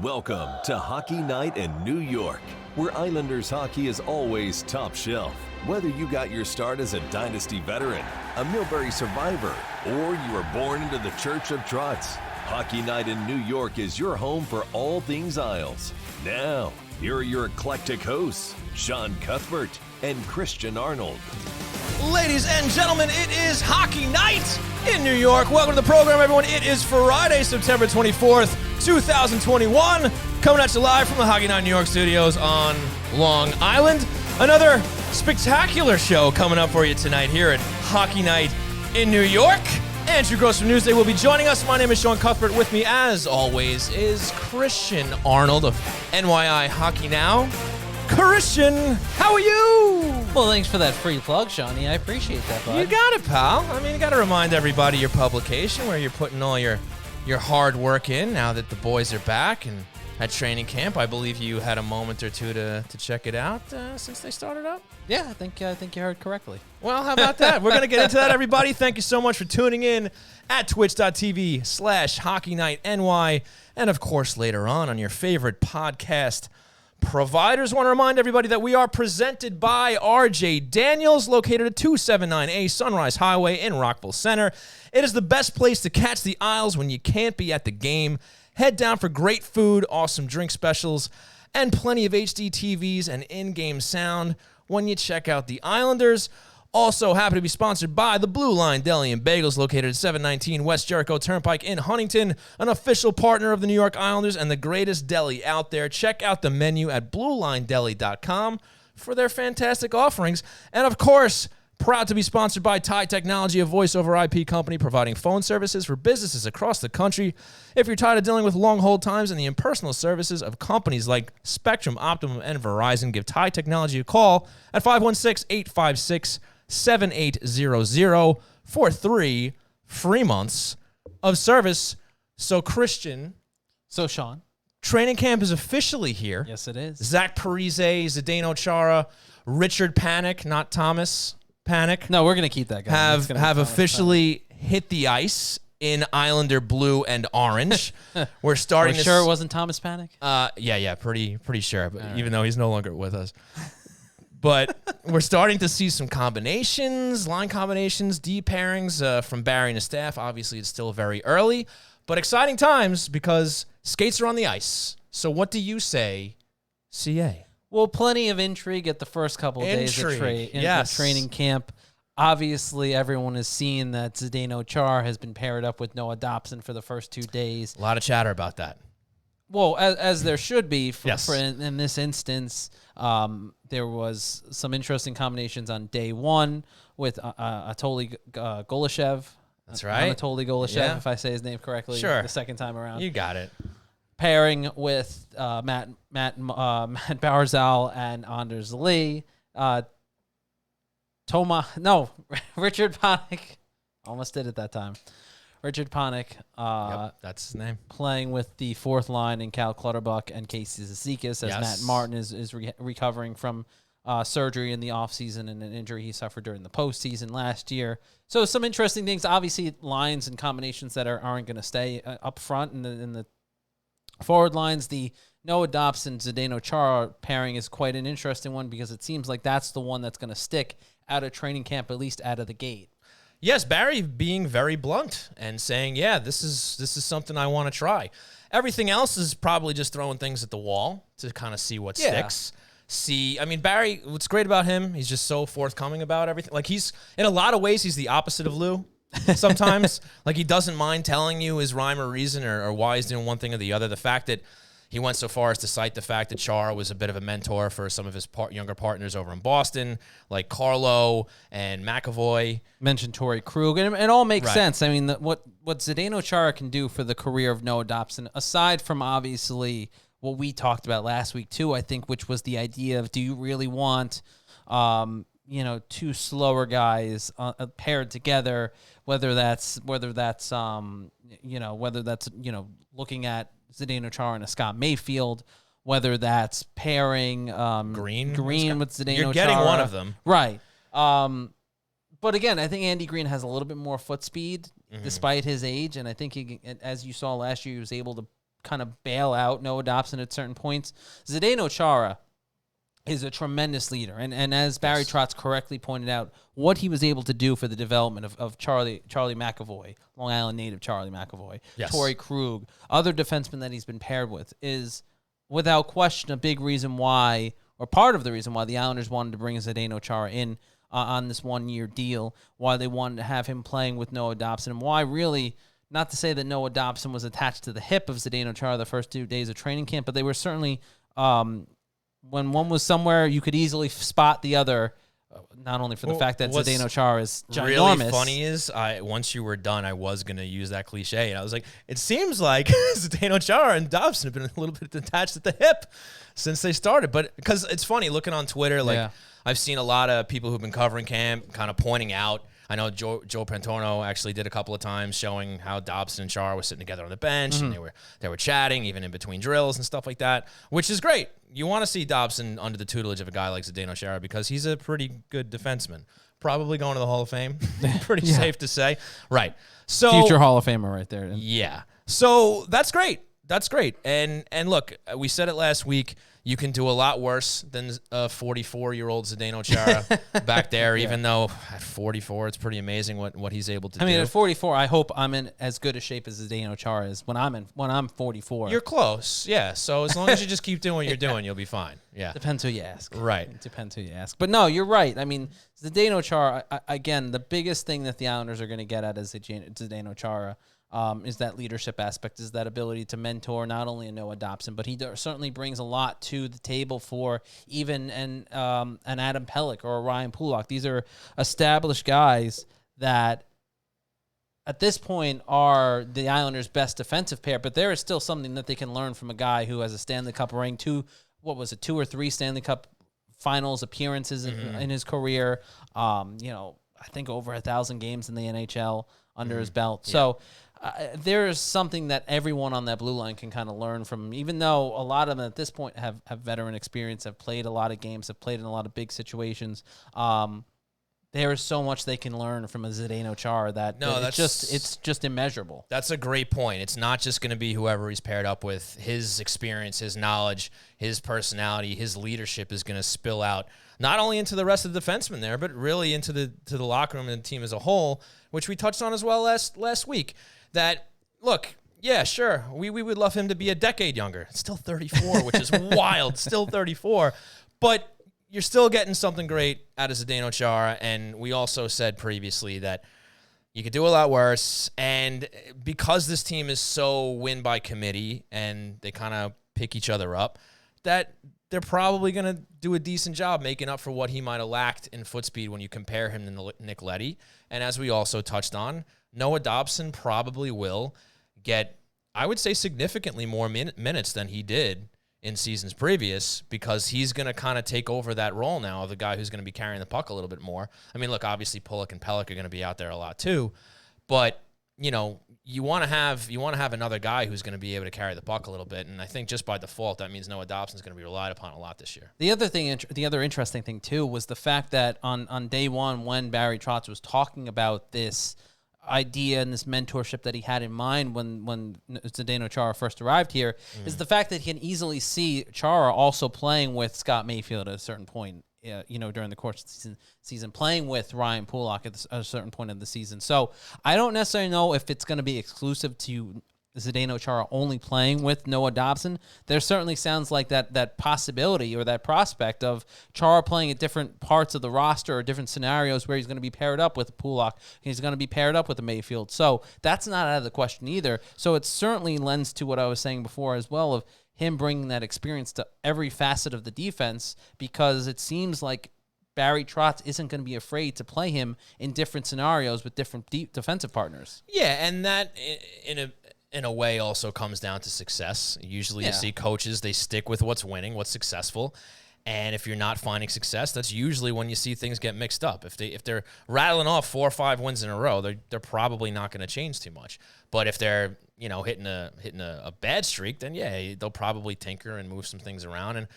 Welcome to Hockey Night in New York, where Islanders hockey is always top shelf. Whether you got your start as a Dynasty veteran, a Millbury survivor, or you were born into the Church of Trotz, Hockey Night in New York is your home for all things Isles. Now, here are your eclectic hosts, Sean Cuthbert and Christian Arnold. Ladies and gentlemen, it is Hockey Night in New York. Welcome to the program, everyone. It is Friday, September 24th, 2021. Coming at you live from the Hockey Night New York studios on Long Island. Another spectacular show coming up for you tonight here at Hockey Night in New York. Andrew Gross from Newsday will be joining us. My name is Sean Cuthbert. With me, as always, is Christian Arnold of NYI Hockey Now. Christian, how are you? Well, thanks for that free plug, Shawnee. I appreciate that, bud. You got it, pal. I mean, you got to remind everybody your publication, where you're putting all your hard work in now that the boys are back and at training camp. I believe you had a moment or two to check it out since they started up. Yeah, I think you heard correctly. Well, how about that? We're going to get into that, everybody. Thank you so much for tuning in at twitch.tv/HockeyNightNY. And, of course, later on your favorite podcast providers. Want to remind everybody that we are presented by RJ Daniels, located at 279A Sunrise Highway in Rockville Center. It is the best place to catch the Isles when you can't be at the game. Head down for great food, awesome drink specials, and plenty of HD TVs and in-game sound when you check out the Islanders. Also happy to be sponsored by the Blue Line Deli and Bagels, located at 719 West Jericho Turnpike in Huntington, an official partner of the New York Islanders and the greatest deli out there. Check out the menu at BlueLineDeli.com for their fantastic offerings. And of course, proud to be sponsored by Ty Technology, a voice-over IP company providing phone services for businesses across the country. If you're tired of dealing with long hold times and the impersonal services of companies like Spectrum, Optimum, and Verizon, give Ty Technology a call at 516-856-7800 for 3 free months of service. So, Christian. So, Sean. Training camp is officially here. Yes, it is. Zach Parise, Zdeno Chara, Richard Panik, not Thomas Panik. No, we're going to keep that guy. Have officially hit the ice in Islander blue and orange. We're starting to... sure it wasn't Thomas Panik? Yeah, pretty sure, but even though he's no longer with us. But we're starting to see some combinations, line combinations, deep pairings from Barry and his staff. Obviously, it's still very early, but exciting times because skates are on the ice. So what do you say, CA? Well, plenty of intrigue at the first couple of days of training camp. Obviously, everyone has seen that Zdeno Chara has been paired up with Noah Dobson for the first 2 days. A lot of chatter about that. Well, as there should be Yes. in this instance. There was some interesting combinations on day one with Anatoly Golishev. That's right. Anatoly Golishev, if I say his name correctly. Sure. The second time around. You got it. Pairing with Matt Barzal and Anders Lee. Richard Panik. Almost did it that time. Richard Panik. Yep, that's his name. Playing with the fourth line in Cal Clutterbuck and Casey Zizekas as Matt Martin is recovering from surgery in the offseason and an injury he suffered during the postseason last year. So some interesting things. Obviously, lines and combinations that aren't going to stay up front in the forward lines. The Noah Dobson, Zdeno Chara pairing is quite an interesting one because it seems like that's the one that's going to stick out of training camp, at least out of the gate. Yes, Barry being very blunt and saying, yeah, this is something I want to try. Everything else is probably just throwing things at the wall to kind of see what sticks. Barry, what's great about him, he's just so forthcoming about everything. Like, he's, in a lot of ways, he's the opposite of Lou sometimes. Like, he doesn't mind telling you his rhyme or reason or why he's doing one thing or the other. The fact that he went so far as to cite the fact that Chara was a bit of a mentor for some of his younger partners over in Boston, like Carlo and McAvoy. Mentioned Torrey Krug, and it all makes sense. I mean, what Zdeno Chara can do for the career of Noah Dobson, aside from obviously what we talked about last week too, I think, which was the idea of, do you really want, two slower guys paired together? Whether that's looking at Zdeno Chara and a Scott Mayfield, whether that's pairing Green with Zdeno Chara. You're getting one of them. Right. But again, I think Andy Green has a little bit more foot speed despite his age, and I think he, as you saw last year, he was able to kind of bail out Noah Dobson at certain points. Zdeno Chara is a tremendous leader. And as Barry Trotz correctly pointed out, what he was able to do for the development of Charlie McAvoy, Long Island native Charlie McAvoy, Torrey Krug, other defensemen that he's been paired with, is without question a big reason why, or part of the reason why the Islanders wanted to bring Zdeno Chara in on this 1-year deal, why they wanted to have him playing with Noah Dobson, and why really, not to say that Noah Dobson was attached to the hip of Zdeno Chara the first 2 days of training camp, but they were certainly... when one was somewhere, you could easily spot the other, not only for the fact that Zdeno Chara is ginormous. Really funny is, once you were done, I was going to use that cliche, and I was like, it seems like Zdeno Chara and Dobson have been a little bit attached at the hip since they started. But because it's funny, looking on Twitter, I've seen a lot of people who've been covering camp kind of pointing out. I know Joe Pantorno actually did a couple of times showing how Dobson and Chara were sitting together on the bench, and they were chatting even in between drills and stuff like that, which is great. You want to see Dobson under the tutelage of a guy like Zdeno Chara because he's a pretty good defenseman. Probably going to the Hall of Fame. Pretty safe to say. Right. So future Hall of Famer right there. Yeah. So that's great. That's great. And look, we said it last week. You can do a lot worse than a 44-year-old Zdeno Chara back there, even though at 44, it's pretty amazing what he's able to do. I mean, at 44, I hope I'm in as good a shape as Zdeno Chara is when I'm 44. You're close, yeah. So as long as you just keep doing what you're doing, you'll be fine. Yeah. Depends who you ask. Right. It depends who you ask. But no, you're right. I mean, Zdeno Chara, again, the biggest thing that the Islanders are going to get at is Zdeno Chara. Is that leadership aspect, is that ability to mentor not only a Noah Dobson, but he certainly brings a lot to the table for even an Adam Pelech or a Ryan Pulock. These are established guys that at this point are the Islanders' best defensive pair, but there is still something that they can learn from a guy who has a Stanley Cup ring, 2 or 3 Stanley Cup finals appearances in his career. I think over 1,000 games in the NHL under his belt. Yeah. So there is something that everyone on that blue line can kind of learn from, even though a lot of them at this point have veteran experience, have played a lot of games, have played in a lot of big situations. There is so much they can learn from a Zdeno Chara that it's just immeasurable. That's a great point. It's not just going to be whoever he's paired up with. His experience, his knowledge, his personality, his leadership is going to spill out not only into the rest of the defensemen there, but really into the locker room and the team as a whole, which we touched on as well last week. That, look, yeah, sure, we would love him to be a decade younger. It's still 34, which is wild, still 34. But you're still getting something great out of Zdeno Chara, and we also said previously that you could do a lot worse. And because this team is so win by committee and they kind of pick each other up, that they're probably going to do a decent job making up for what he might have lacked in foot speed when you compare him to Nick Leddy. And as we also touched on, Noah Dobson probably will get, I would say, significantly more minutes than he did in seasons previous, because he's going to kind of take over that role now of the guy who's going to be carrying the puck a little bit more. I mean, look, obviously Pulock and Pelech are going to be out there a lot too, but you want to have another guy who's going to be able to carry the puck a little bit, and I think just by default that means Noah Dobson's going to be relied upon a lot this year. The other interesting thing too was the fact that on day one, when Barry Trotz was talking about this idea and this mentorship that he had in mind when Zdeno Chara first arrived here, is the fact that he can easily see Chara also playing with Scott Mayfield at a certain point, during the course of the season, playing with Ryan Pulock at a certain point of the season. So I don't necessarily know if it's going to be exclusive to Zdeno Chara only playing with Noah Dobson. There certainly sounds like that possibility or that prospect of Chara playing at different parts of the roster or different scenarios where he's going to be paired up with Pulock. He's going to be paired up with a Mayfield. So that's not out of the question either. So it certainly lends to what I was saying before as well, of him bringing that experience to every facet of the defense, because it seems like Barry Trotz isn't going to be afraid to play him in different scenarios with different defensive partners. Yeah, and that in a way also comes down to success. Usually you see coaches, they stick with what's winning, what's successful. And if you're not finding success, that's usually when you see things get mixed up. If they're rattling off 4 or 5 wins in a row, they're probably not going to change too much. But if they're hitting a bad streak, then they'll probably tinker and move some things around. And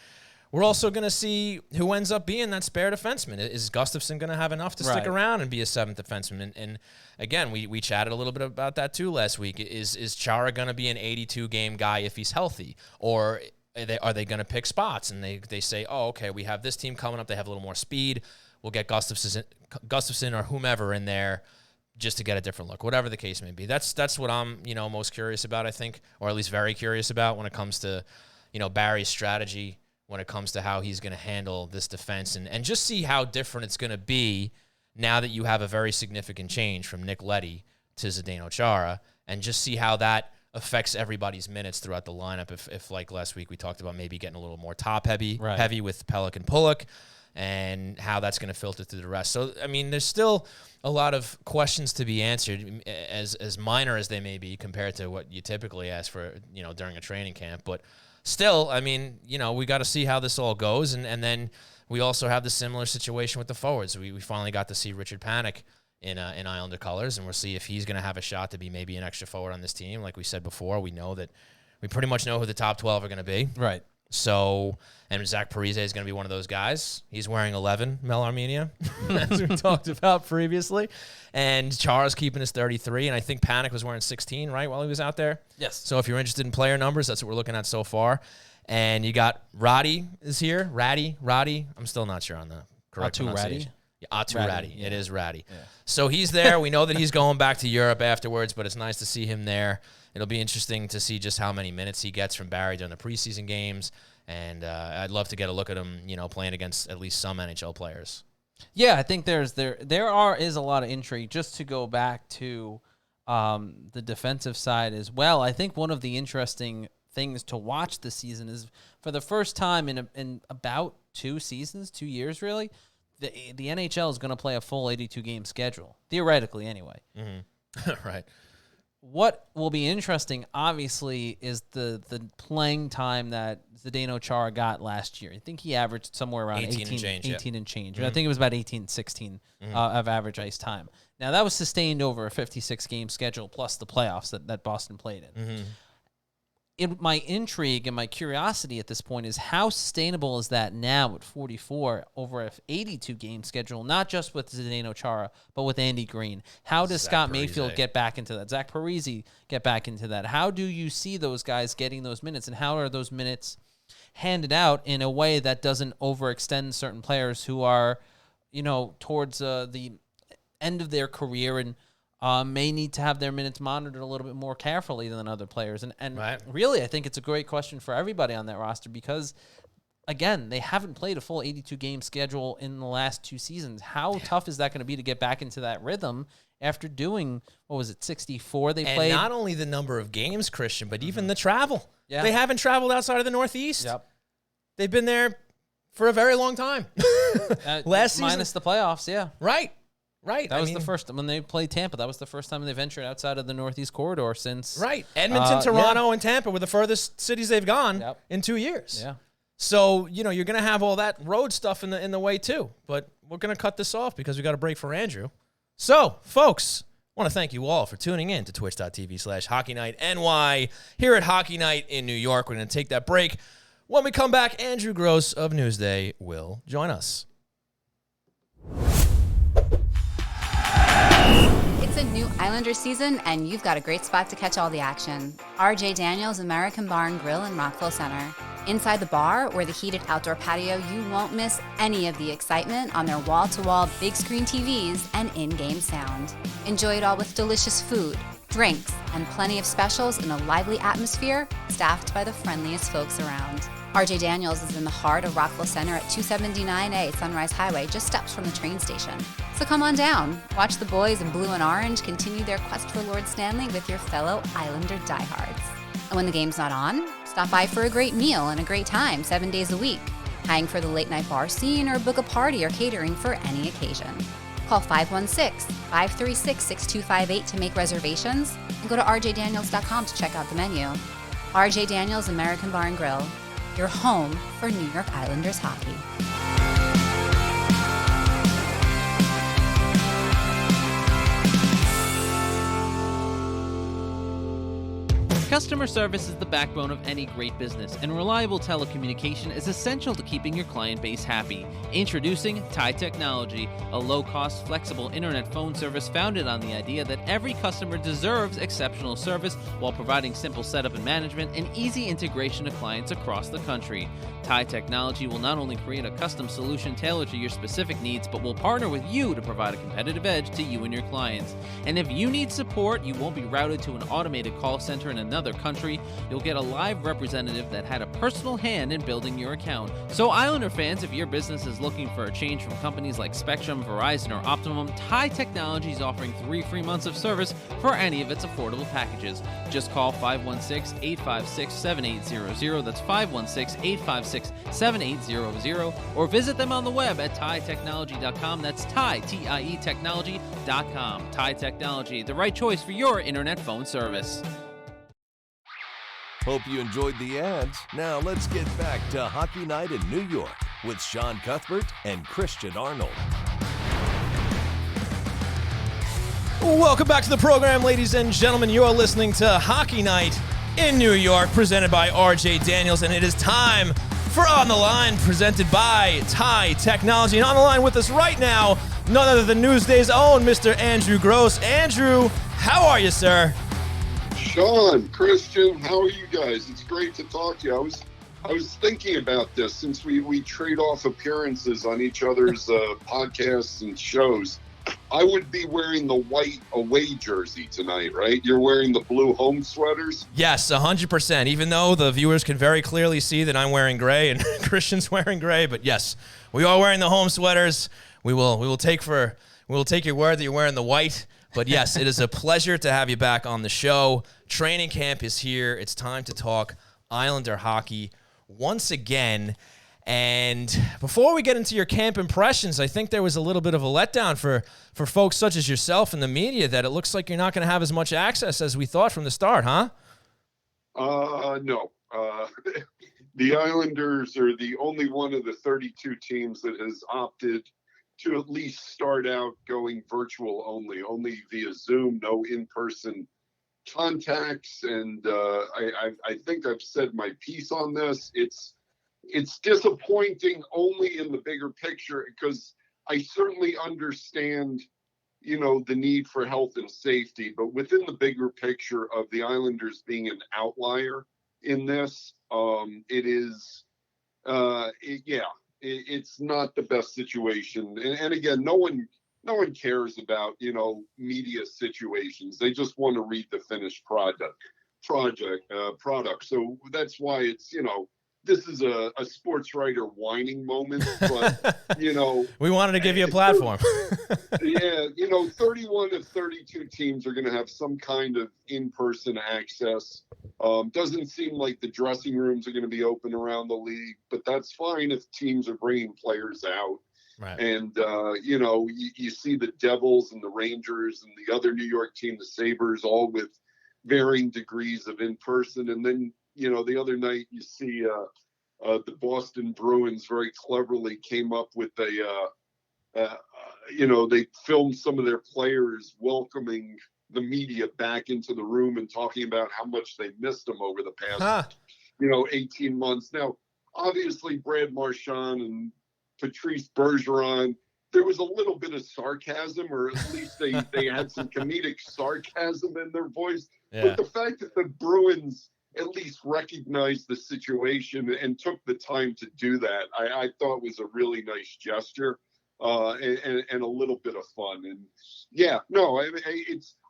we're also going to see who ends up being that spare defenseman. Is Gustafson going to have enough to stick around and be a seventh defenseman? And again, we chatted a little bit about that too last week. Is Chara going to be an 82-game guy if he's healthy? Or are they going to pick spots? And they say, oh, okay, we have this team coming up. They have a little more speed. We'll get Gustafson or whomever in there just to get a different look, whatever the case may be. That's what I'm, most curious about, I think, or at least very curious about when it comes to, Barry's strategy, when it comes to how he's going to handle this defense and just see how different it's going to be now that you have a very significant change from Nick Leddy to Zdeno Chara, and just see how that affects everybody's minutes throughout the lineup. If like last week we talked about maybe getting a little more top-heavy with Pelech and Pulock, and how that's going to filter through the rest. So, I mean, there's still a lot of questions to be answered, as minor as they may be compared to what you typically ask for, during a training camp. But still, I mean, we got to see how this all goes. And then we also have the similar situation with the forwards. We finally got to see Richard Panik in Islander colors, and we'll see if he's going to have a shot to be maybe an extra forward on this team. Like we said before, we pretty much know who the top 12 are going to be. Right. So, and Zach Parise is going to be one of those guys. He's wearing 11, Mel Armenia, as we talked about previously. And Chara's keeping his 33, and I think Panik was wearing 16, right, while he was out there? Yes. So if you're interested in player numbers, that's what we're looking at so far. And you got Roddy is here. Roddy. I'm still not sure on the correct pronunciation. Atu Ratty. Yeah. It is Ratty. Yeah. So he's there. We know that he's going back to Europe afterwards, but it's nice to see him there. It'll be interesting to see just how many minutes he gets from Barry during the preseason games, and I'd love to get a look at him, playing against at least some NHL players. Yeah, I think there is a lot of intrigue. Just to go back to the defensive side as well, I think one of the interesting things to watch this season is, for the first time in about 2 years really, the NHL is going to play a full 82-game schedule, theoretically anyway. Mm-hmm. Right. What will be interesting, obviously, is the playing time that Zdeno Chara got last year. I think he averaged somewhere around 18 and change. Mm-hmm. I think it was about 16 of average ice time. Now, that was sustained over a 56-game schedule plus the playoffs that Boston played in. Mm-hmm. My intrigue and my curiosity at this point is, how sustainable is that now at 44 over an 82-game schedule, not just with Zdeno Chara, but with Andy Green? How does Scott Mayfield get back into that? Zach Parise get back into that? How do you see those guys getting those minutes, and how are those minutes handed out in a way that doesn't overextend certain players who are, towards the end of their career and may need to have their minutes monitored a little bit more carefully than other players. And right. Really, I think it's a great question for everybody on that roster because, again, they haven't played a full 82-game schedule in the last 2 seasons. How tough is that going to be to get back into that rhythm after doing, 64 they played? And not only the number of games, Christian, but even the travel. Yeah. They haven't traveled outside of the Northeast. Yep. They've been there for a very long time. Last season. Minus the playoffs, yeah. Right. Right. That was the first, when they played Tampa, that was the first time they ventured outside of the Northeast corridor since. Right. Edmonton, Toronto, and Tampa were the furthest cities they've gone in 2 years. Yeah. So, you're going to have all that road stuff in the way too. But we're going to cut this off because we got a break for Andrew. So, folks, I want to thank you all for tuning in to twitch.tv/HockeyNightNY here at Hockey Night in New York. We're going to take that break. When we come back, Andrew Gross of Newsday will join us. It's a new Islander season, and you've got a great spot to catch all the action. RJ Daniels American Bar and Grill in Rockville Center. Inside the bar, or the heated outdoor patio, you won't miss any of the excitement on their wall-to-wall big screen TVs and in-game sound. Enjoy it all with delicious food, drinks, and plenty of specials in a lively atmosphere, staffed by the friendliest folks around. RJ Daniels is in the heart of Rockville Center at 279A Sunrise Highway, just steps from the train station. So come on down, watch the boys in blue and orange continue their quest for Lord Stanley with your fellow Islander diehards. And when the game's not on, stop by for a great meal and a great time 7 days a week. Hang for the late night bar scene or book a party or catering for any occasion. Call 516-536-6258 to make reservations and go to rjdaniels.com to check out the menu. RJ Daniels American Bar and Grill, your home for New York Islanders hockey. Customer service is the backbone of any great business, and reliable telecommunication is essential to keeping your client base happy. Introducing Thai Technology, a low-cost, flexible internet phone service founded on the idea that every customer deserves exceptional service while providing simple setup and management and easy integration to clients across the country. Thai Technology will not only create a custom solution tailored to your specific needs, but will partner with you to provide a competitive edge to you and your clients. And if you need support, you won't be routed to an automated call center in another country. You'll get a live representative that had a personal hand in building your account. So Islander fans, if your business is looking for a change from companies like Spectrum, Verizon, or Optimum, Thai Technology is offering 3 free months of service for any of its affordable packages. Just call 516-856-7800. That's 516-856-7800. Or visit them on the web at thaitechnology.com. That's Thai, T-I-E, technology.com. Thai Technology, the right choice for your internet phone service. Hope you enjoyed the ads. Now let's get back to Hockey Night in New York with Sean Cuthbert and Christian Arnold. Welcome back to the program, ladies and gentlemen. You're listening to Hockey Night in New York, presented by RJ Daniels, and it is time for On the Line, presented by Thai Technology. And on the line with us right now, none other than Newsday's own Mr. Andrew Gross. Andrew, how are you, sir? Sean, Christian, how are you guys? It's great to talk to you. I was thinking about this since we trade off appearances on each other's podcasts and shows. I would be wearing the white away jersey tonight, right? You're wearing the blue home sweaters? Yes, 100%, even though the viewers can very clearly see that I'm wearing gray and Christian's wearing gray. But yes, we are wearing the home sweaters. We will take your word that you're wearing the white. But yes, it is a pleasure to have you back on the show. Training camp is here. It's time to talk Islander hockey once again. And before we get into your camp impressions, I think there was a little bit of a letdown for folks such as yourself and the media that it looks like you're not going to have as much access as we thought from the start, huh? No. The Islanders are the only one of the 32 teams that has opted to at least start out going virtual only via Zoom, no in-person contacts. And I think I've said my piece on this. It's disappointing only in the bigger picture, because I certainly understand, the need for health and safety, but within the bigger picture of the Islanders being an outlier in this, it's not the best situation. And again, no one cares about, media situations. They just want to read the finished product. So that's why it's, this is a sports writer whining moment, but, we wanted to give you a platform. 31 of 32 teams are going to have some kind of in-person access. Doesn't seem like the dressing rooms are going to be open around the league, but that's fine if teams are bringing players out. Right. And, you see the Devils and the Rangers and the other New York team, the Sabres, all with varying degrees of in-person. And then, the other night you see the Boston Bruins very cleverly came up with they filmed some of their players welcoming the media back into the room and talking about how much they missed them over the past, 18 months. Now, obviously, Brad Marchand and Patrice Bergeron, there was a little bit of sarcasm, or at least they had some comedic sarcasm in their voice. Yeah. But the fact that the Bruins at least recognized the situation and took the time to do that, I thought was a really nice gesture, and a little bit of fun. And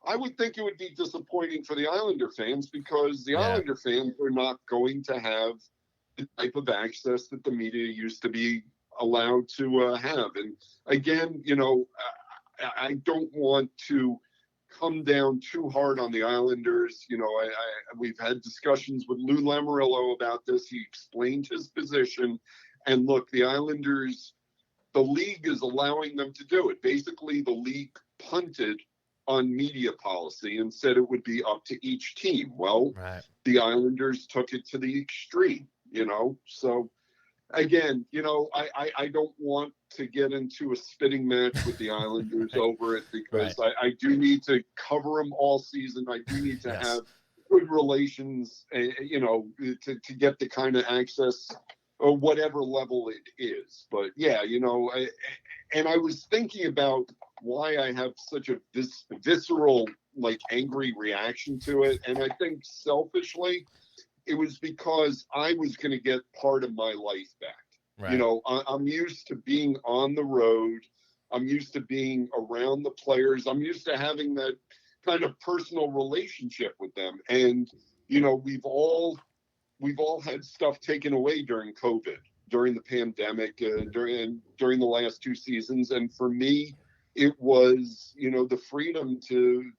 I would think it would be disappointing for the Islander fans, because the Islander fans are not going to have the type of access that the media used to be allowed to have. And again, I don't want to come down too hard on the Islanders. We've had discussions with Lou Lamoriello about this. He explained his position, and look, the Islanders, the league is allowing them to do it. Basically, the league punted on media policy and said it would be up to each team. Well, right. The Islanders took it to the extreme, so again, I don't want to get into a spitting match with the Islanders over it, because right. I do need to cover them all season. I do need to have good relations, to get the kind of access or whatever level it is. But yeah, and I was thinking about why I have such a visceral, like, angry reaction to it. And I think selfishly, it was because I was going to get part of my life back. Right. I'm used to being on the road. I'm used to being around the players. I'm used to having that kind of personal relationship with them. And, we've all had stuff taken away during COVID, during the pandemic, during the last 2 seasons. And for me, it was, the freedom to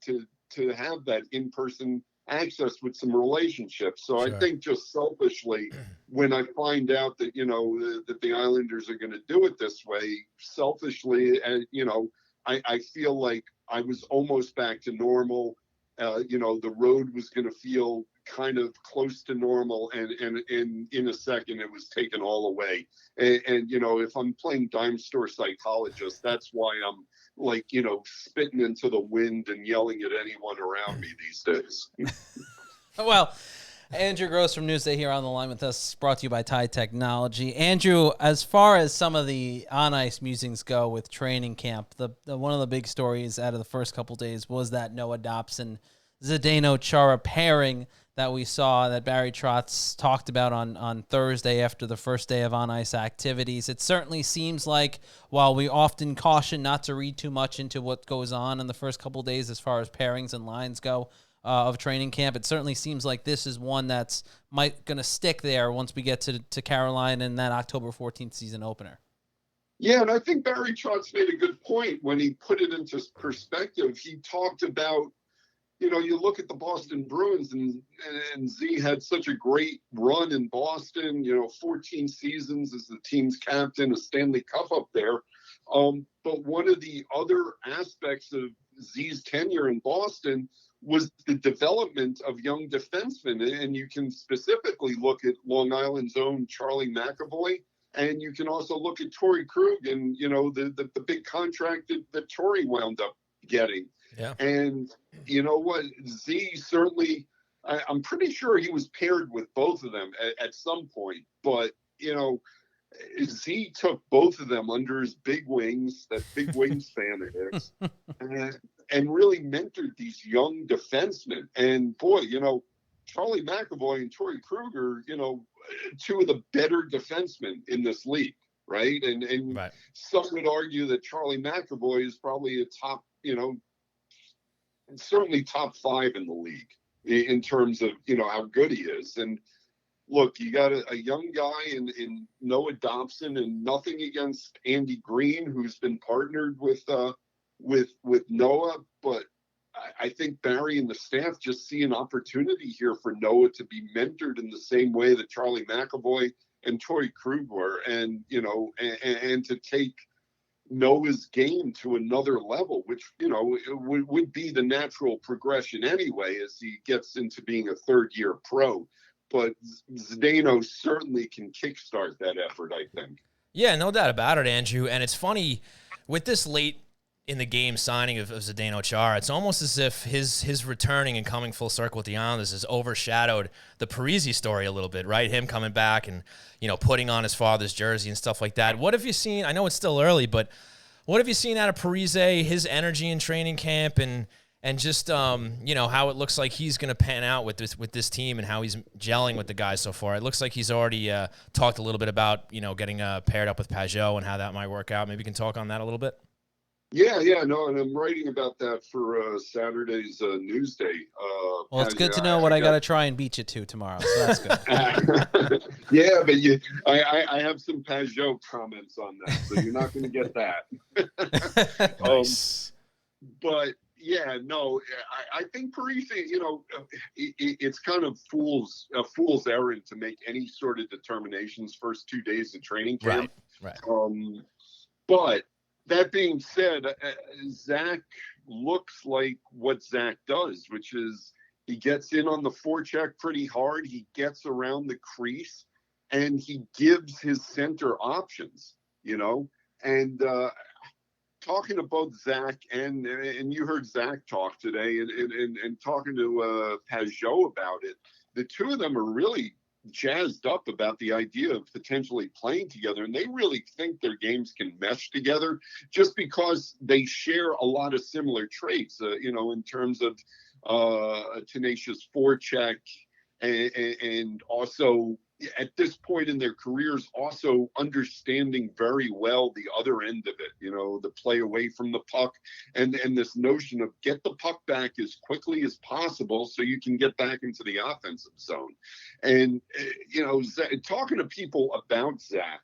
have that in-person access with some relationships. So Sure. I think just selfishly, when I find out that, that the Islanders are going to do it this way, selfishly, I feel like I was almost back to normal. The road was going to feel kind of close to normal, and in a second it was taken all away. And if I'm playing dime store psychologist, that's why I'm like, spitting into the wind and yelling at anyone around me these days. Well, Andrew Gross from Newsday here on the line with us, brought to you by Tide Technology. Andrew, as far as some of the on-ice musings go with training camp, the one of the big stories out of the first couple days was that Noah Dobson, Zdeno Chara pairing that we saw, that Barry Trotz talked about on Thursday after the first day of on-ice activities. It certainly seems like, while we often caution not to read too much into what goes on in the first couple days as far as pairings and lines go of training camp, it certainly seems like this is one that's going to stick there once we get to Carolina and that October 14th season opener. Yeah, and I think Barry Trotz made a good point when he put it into perspective. He talked about, you look at the Boston Bruins, and Z had such a great run in Boston, 14 seasons as the team's captain, a Stanley Cup up there. But one of the other aspects of Z's tenure in Boston was the development of young defensemen. And you can specifically look at Long Island's own Charlie McAvoy, and you can also look at Torrey Krug and, the big contract that Torrey wound up getting. Yeah. And you know what? Z certainly, I'm pretty sure he was paired with both of them at some point. But, Z took both of them under his big wings, that big wingspan of his, and really mentored these young defensemen. And boy, Charlie McAvoy and Torrey Krug are, two of the better defensemen in this league, right? And right. Some would argue that Charlie McAvoy is probably a top, certainly top 5 in the league in terms of, how good he is. And look, you got a young guy in Noah Dobson, and nothing against Andy Green, who's been partnered with Noah, but I think Barry and the staff just see an opportunity here for Noah to be mentored in the same way that Charlie McAvoy and Torrey Krug were, and to take Noah's game to another level, which would be the natural progression anyway as he gets into being a third-year pro. But Zdeno certainly can kickstart that effort, I think. Yeah, no doubt about it, Andrew. And it's funny, with this late in the game signing of Zdeno Chara, it's almost as if his returning and coming full circle with the Islanders has overshadowed the Parise story a little bit, right? Him coming back and, putting on his father's jersey and stuff like that. What have you seen? I know it's still early, but what have you seen out of Parise, his energy in training camp, and just, how it looks like he's going to pan out with this team and how he's gelling with the guys so far? It looks like he's already talked a little bit about, getting paired up with Pajot and how that might work out. Maybe you can talk on that a little bit. Yeah, no, and I'm writing about that for Saturday's Newsday. Well, it's good to know what I got to try and beat you to tomorrow, so that's good. Yeah, but I have some Pajot comments on that, so you're not going to get that. Nice. But yeah, no, I think Parise, it's kind of a fool's errand to make any sort of determinations first 2 days of training camp. Right. But that being said, Zach looks like what Zach does, which is he gets in on the forecheck pretty hard. He gets around the crease, and he gives his center options, and talking to both Zach and you heard Zach talk today, and talking to Pajot about it, the two of them are really jazzed up about the idea of potentially playing together, and they really think their games can mesh together just because they share a lot of similar traits, in terms of a tenacious forecheck, and also at this point in their careers also understanding very well the other end of it, the play away from the puck, and this notion of get the puck back as quickly as possible so you can get back into the offensive zone. And talking to people about Zach,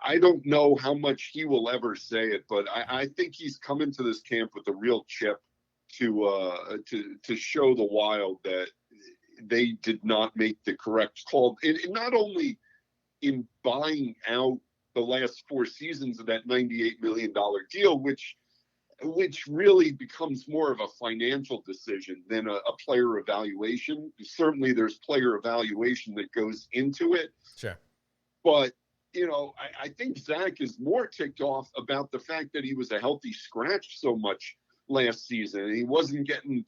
I don't know how much he will ever say it, but I think he's come into this camp with a real chip to show the Wild that they did not make the correct call. And not only in buying out the last 4 seasons of that $98 million deal, which really becomes more of a financial decision than a player evaluation. Certainly there's player evaluation that goes into it. Sure. But, I think Zach is more ticked off about the fact that he was a healthy scratch so much last season. He wasn't getting,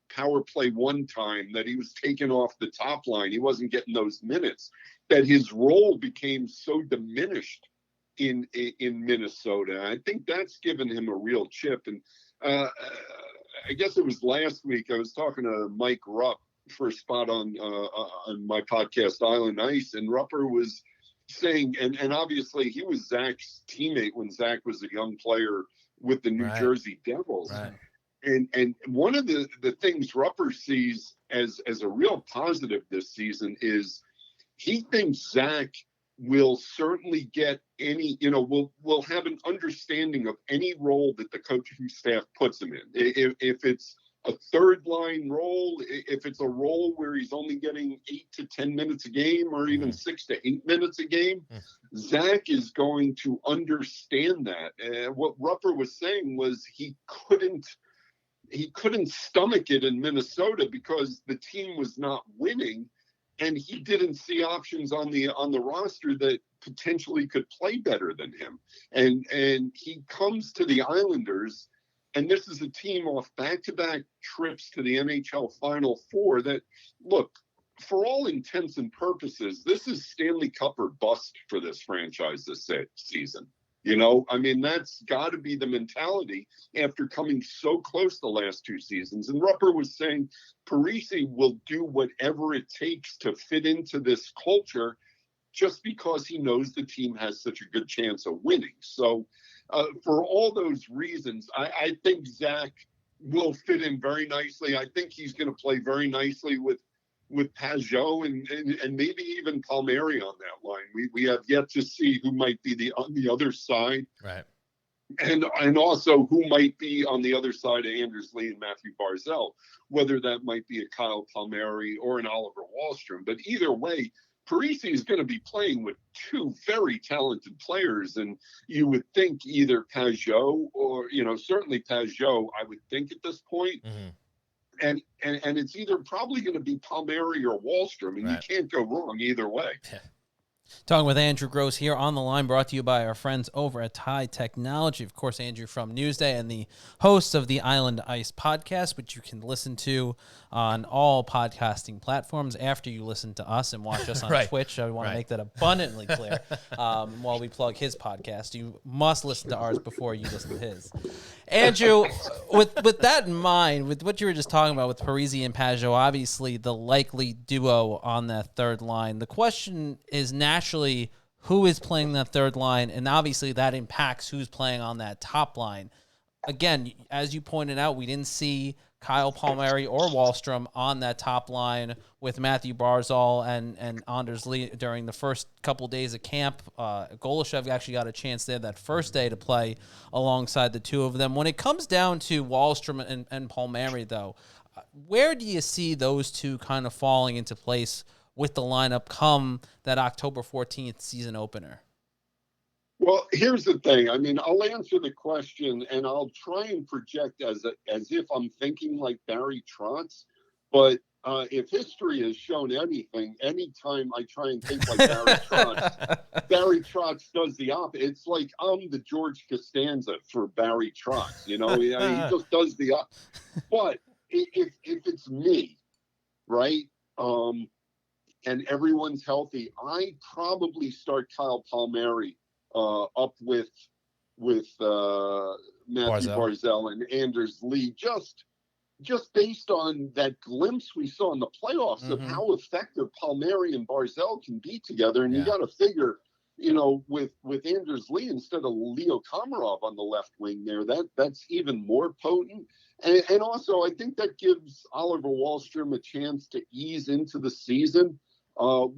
power play one time, that he was taken off the top line. He wasn't getting those minutes, that his role became so diminished in Minnesota. I think that's given him a real chip. And I guess it was last week I was talking to Mike Rupp for a spot on my podcast Island Ice, and Rupper was saying, and obviously he was Zach's teammate when Zach was a young player with the New Jersey Devils. Right. And one of the things Rupper sees as a real positive this season is he thinks Zach will certainly get any, will have an understanding of any role that the coaching staff puts him in. If it's a third line role, if it's a role where he's only getting 8 to 10 minutes a game, or even 6 to 8 minutes a game, Zach is going to understand that. And what Rupper was saying was he couldn't stomach it in Minnesota because the team was not winning, and he didn't see options on the roster that potentially could play better than him. And he comes to the Islanders, and this is a team off back-to-back trips to the NHL Final Four that, look, for all intents and purposes, this is Stanley Cup or bust for this franchise this season. That's got to be the mentality after coming so close the last 2 seasons. And Rupper was saying Parise will do whatever it takes to fit into this culture just because he knows the team has such a good chance of winning. So for all those reasons, I think Zach will fit in very nicely. I think he's going to play very nicely with Pajot and maybe even Palmieri on that line. We have yet to see who might be on the other side. Right. And also who might be on the other side of Anders Lee and Matthew Barzal, whether that might be a Kyle Palmieri or an Oliver Wahlstrom. But either way, Parise is going to be playing with 2 very talented players, and you would think either Pajot or, certainly Pajot, I would think at this point. Mm-hmm. And it's either probably going to be Palmieri or Wahlstrom, and you can't go wrong either way. Talking with Andrew Gross here on the line, brought to you by our friends over at Tide Technology. Of course, Andrew from Newsday and the host of the Island Ice podcast, which you can listen to on all podcasting platforms after you listen to us and watch us on Twitch. I want to make that abundantly clear. While we plug his podcast, you must listen to ours before you listen to his. Andrew, with that in mind, with what you were just talking about with Parise and Pajot, obviously the likely duo on that third line, the question is naturally who is playing that third line, and obviously that impacts who's playing on that top line. Again, as you pointed out, we didn't see Kyle Palmieri or Wahlstrom on that top line with Matthew Barzal and Anders Lee during the first couple days of camp. Golashev actually got a chance there that first day to play alongside the two of them. When it comes down to Wahlstrom and Palmieri, though, where do you see those two kind of falling into place with the lineup come that October 14th season opener? Well, here's the thing. I'll answer the question, and I'll try and project as if I'm thinking like Barry Trotz, but if history has shown anything, anytime I try and think like Barry Trotz, Barry Trotz does the opposite. It's like I'm the George Costanza for Barry Trotz. He just does the opposite. But if it's me, right, and everyone's healthy, I probably start Kyle Palmieri up with Matthew Barzal and Anders Lee, just based on that glimpse we saw in the playoffs of how effective Palmieri and Barzal can be together. And you got to figure, with Anders Lee instead of Leo Komarov on the left wing there, that's even more potent. And also, I think that gives Oliver Wahlstrom a chance to ease into the season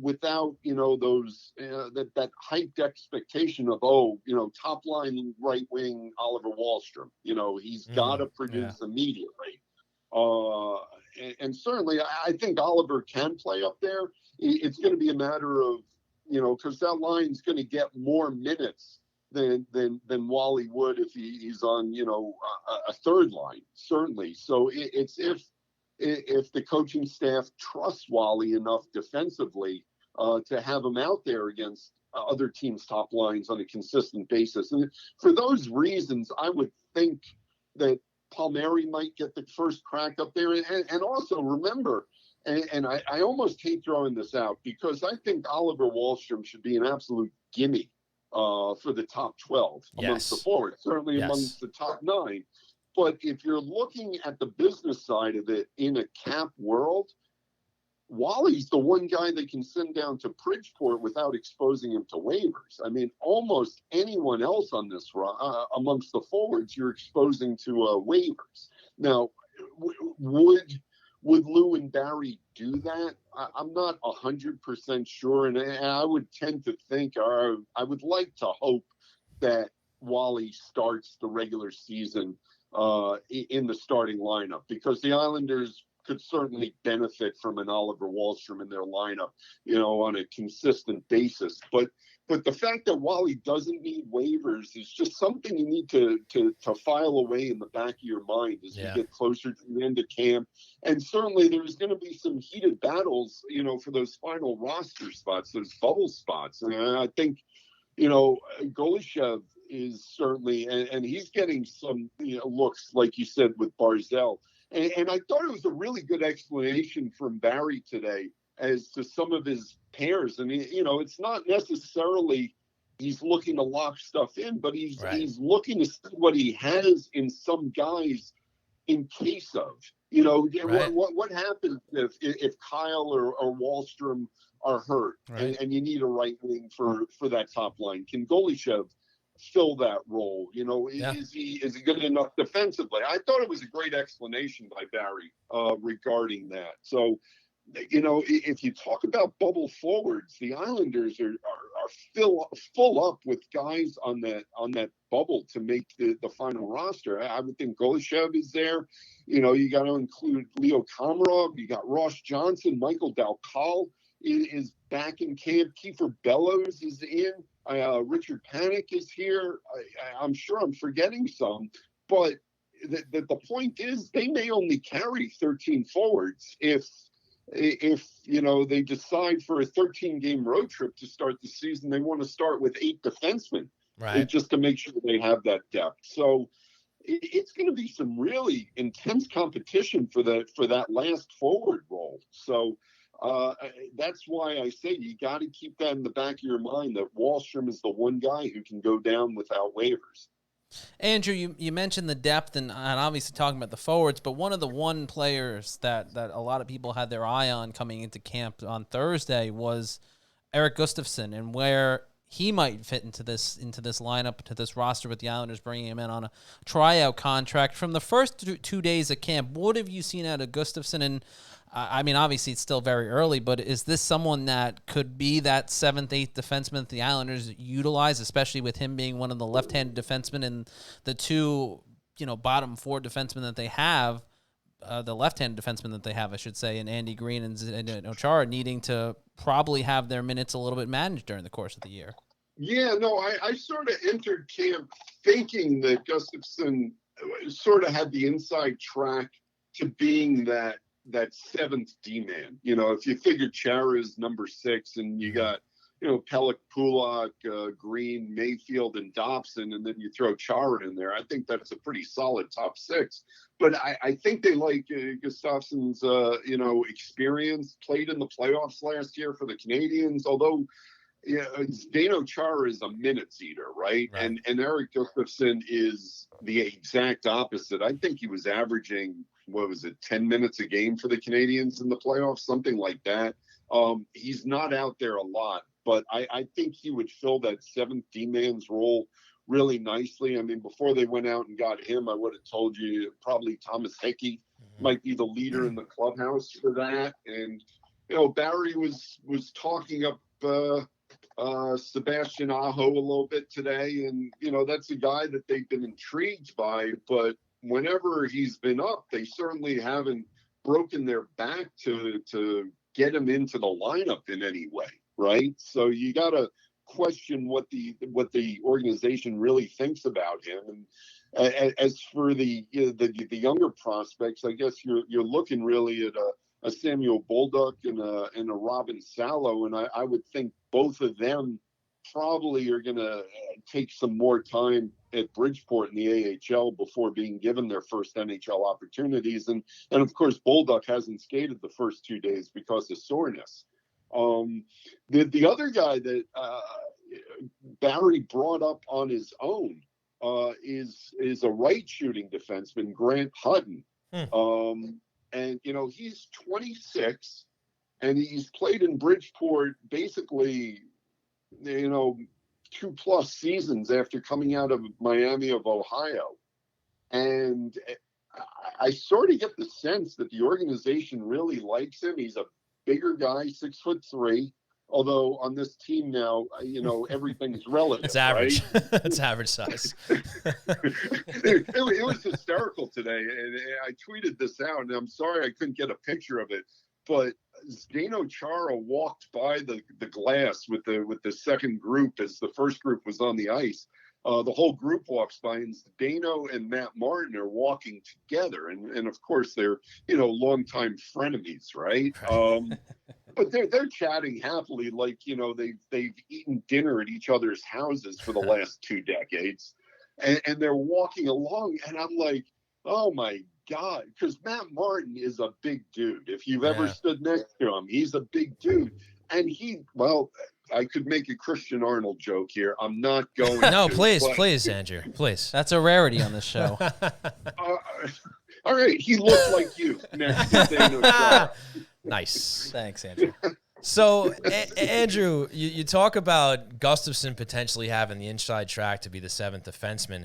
without, those that hyped expectation of, top line right wing Oliver Wahlstrom. He's got to produce immediately. And certainly, I think Oliver can play up there. It's going to be a matter of, because that line's going to get more minutes than Wally would if he's on, a third line, certainly. So it's if the coaching staff trusts Wally enough defensively to have him out there against other teams' top lines on a consistent basis. And for those reasons, I would think that Palmieri might get the first crack up there. And also remember, and I almost hate throwing this out because I think Oliver Wahlstrom should be an absolute gimme for the top 12 amongst the forwards, certainly amongst the top 9. But if you're looking at the business side of it in a cap world, Wally's the one guy they can send down to Bridgeport without exposing him to waivers. I mean, almost anyone else on this amongst the forwards you're exposing to waivers. Now, would Lou and Barry do that? I'm not 100% sure, and I would tend to think, or I would like to hope that Wally starts the regular season in the starting lineup, because the Islanders could certainly benefit from an Oliver Wahlstrom in their lineup, on a consistent basis. But the fact that Wally doesn't need waivers is just something you need to file away in the back of your mind as you get closer to the end of camp. And certainly there's going to be some heated battles, for those final roster spots, those bubble spots. And I think, Golishev is certainly, and he's getting some looks, like you said, with Barzal. And I thought it was a really good explanation from Barry today as to some of his pairs. And, it's not necessarily he's looking to lock stuff in, but he's looking to see what he has in some guys in case of, what happens if Kyle or Wahlstrom are hurt and you need a right wing for that top line. Can Golishev fill that role? Is he good enough defensively? I thought it was a great explanation by Barry regarding that. So, if you talk about bubble forwards, the Islanders are full up with guys on that bubble to make the final roster. I would think Golishev is there. You got to include Leo Komarov. You got Ross Johnson, Michael Dalcal is back in camp. Kiefer Bellows is in. Richard Panik is here. I'm sure I'm forgetting some, but the point is they may only carry 13 forwards if they decide for a 13-game road trip to start the season, they want to start with 8 defensemen, just to make sure they have that depth. So it's going to be some really intense competition for that last forward role. So that's why I say you got to keep that in the back of your mind, that Wahlstrom is the one guy who can go down without waivers. Andrew, you mentioned the depth and obviously talking about the forwards, but one of the players that a lot of people had their eye on coming into camp on Thursday was Eric Gustafson, and where he might fit into this lineup, to this roster with the Islanders bringing him in on a tryout contract. From the first 2 days of camp, what have you seen out of Gustafson? And I mean, obviously it's still very early, but is this someone that could be that 7th, 8th defenseman that the Islanders utilize, especially with him being one of the left-handed defensemen and the 2, bottom 4 defensemen that they have, the left-handed defenseman that they have, I should say, and Andy Green and Ochara needing to probably have their minutes a little bit managed during the course of the year? Yeah, no, I sort of entered camp thinking that Gustafson sort of had the inside track to being that that seventh D-man. You know, if you figure Chara is number 6 and you got, Pellick, Pulak, Green, Mayfield, and Dobson, and then you throw Chara in there, I think that's a pretty solid top 6. But I think they like Gustafson's, experience, played in the playoffs last year for the Canadians, although Zdeno Chara is a minutes eater, right? And Eric Gustafson is the exact opposite. I think he was averaging, 10 minutes a game for the Canadians in the playoffs, something like that. He's not out there a lot, but I think he would fill that 7th D-man's role really nicely. I mean, before they went out and got him, I would have told you probably Thomas Hickey might be the leader in the clubhouse for that. And, Barry was talking up Sebastian Aho a little bit today. And, that's a guy that they've been intrigued by, but whenever he's been up, they certainly haven't broken their back to get him into the lineup in any way. Right. So you got to question what the organization really thinks about him. And as for the younger prospects, I guess you're looking really at a Samuel Bolduc and a Robin Salo, and I would think both of them probably are going to take some more time at Bridgeport in the AHL before being given their first NHL opportunities. And of course, Bolduc hasn't skated the first 2 days because of soreness. The other guy that Barry brought up on his own is a right shooting defenseman, Grant Hutton. And he's 26 and he's played in Bridgeport basically 2+ seasons after coming out of Miami of Ohio. And I sort of get the sense that the organization really likes him. He's a bigger guy, 6'3", although on this team now, everything's relative. It's average. Right? It's average size. It was hysterical today. And I tweeted this out, and I'm sorry I couldn't get a picture of it, but Zdeno Chara walked by the glass with the second group as the first group was on the ice. The whole group walks by, and Zdeno and Matt Martin are walking together, and of course they're longtime frenemies, right? But they're chatting happily, like they've eaten dinner at each other's houses for the last 2 decades, and they're walking along, and I'm like, oh my God, because Matt Martin is a big dude. If you've ever stood next to him, he's a big dude. And I could make a Christian Arnold joke here. I'm not going No, to. Please, Andrew, please. That's a rarity on this show. All right, he looked like you next to Zdeno Chara. Nice. Thanks, Andrew. So, Andrew, you talk about Gustafson potentially having the inside track to be the 7th defenseman.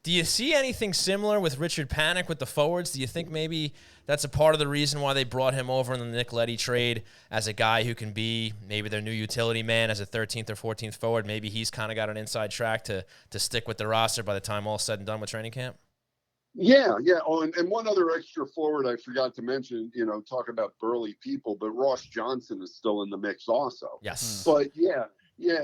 Do you see anything similar with Richard Panik with the forwards? Do you think maybe that's a part of the reason why they brought him over in the Nick Leddy trade as a guy who can be maybe their new utility man as a 13th or 14th forward? Maybe he's kind of got an inside track to stick with the roster by the time all's said and done with training camp? Yeah. Oh, and one other extra forward I forgot to mention, talk about burly people, but Ross Johnson is still in the mix also. Yes. But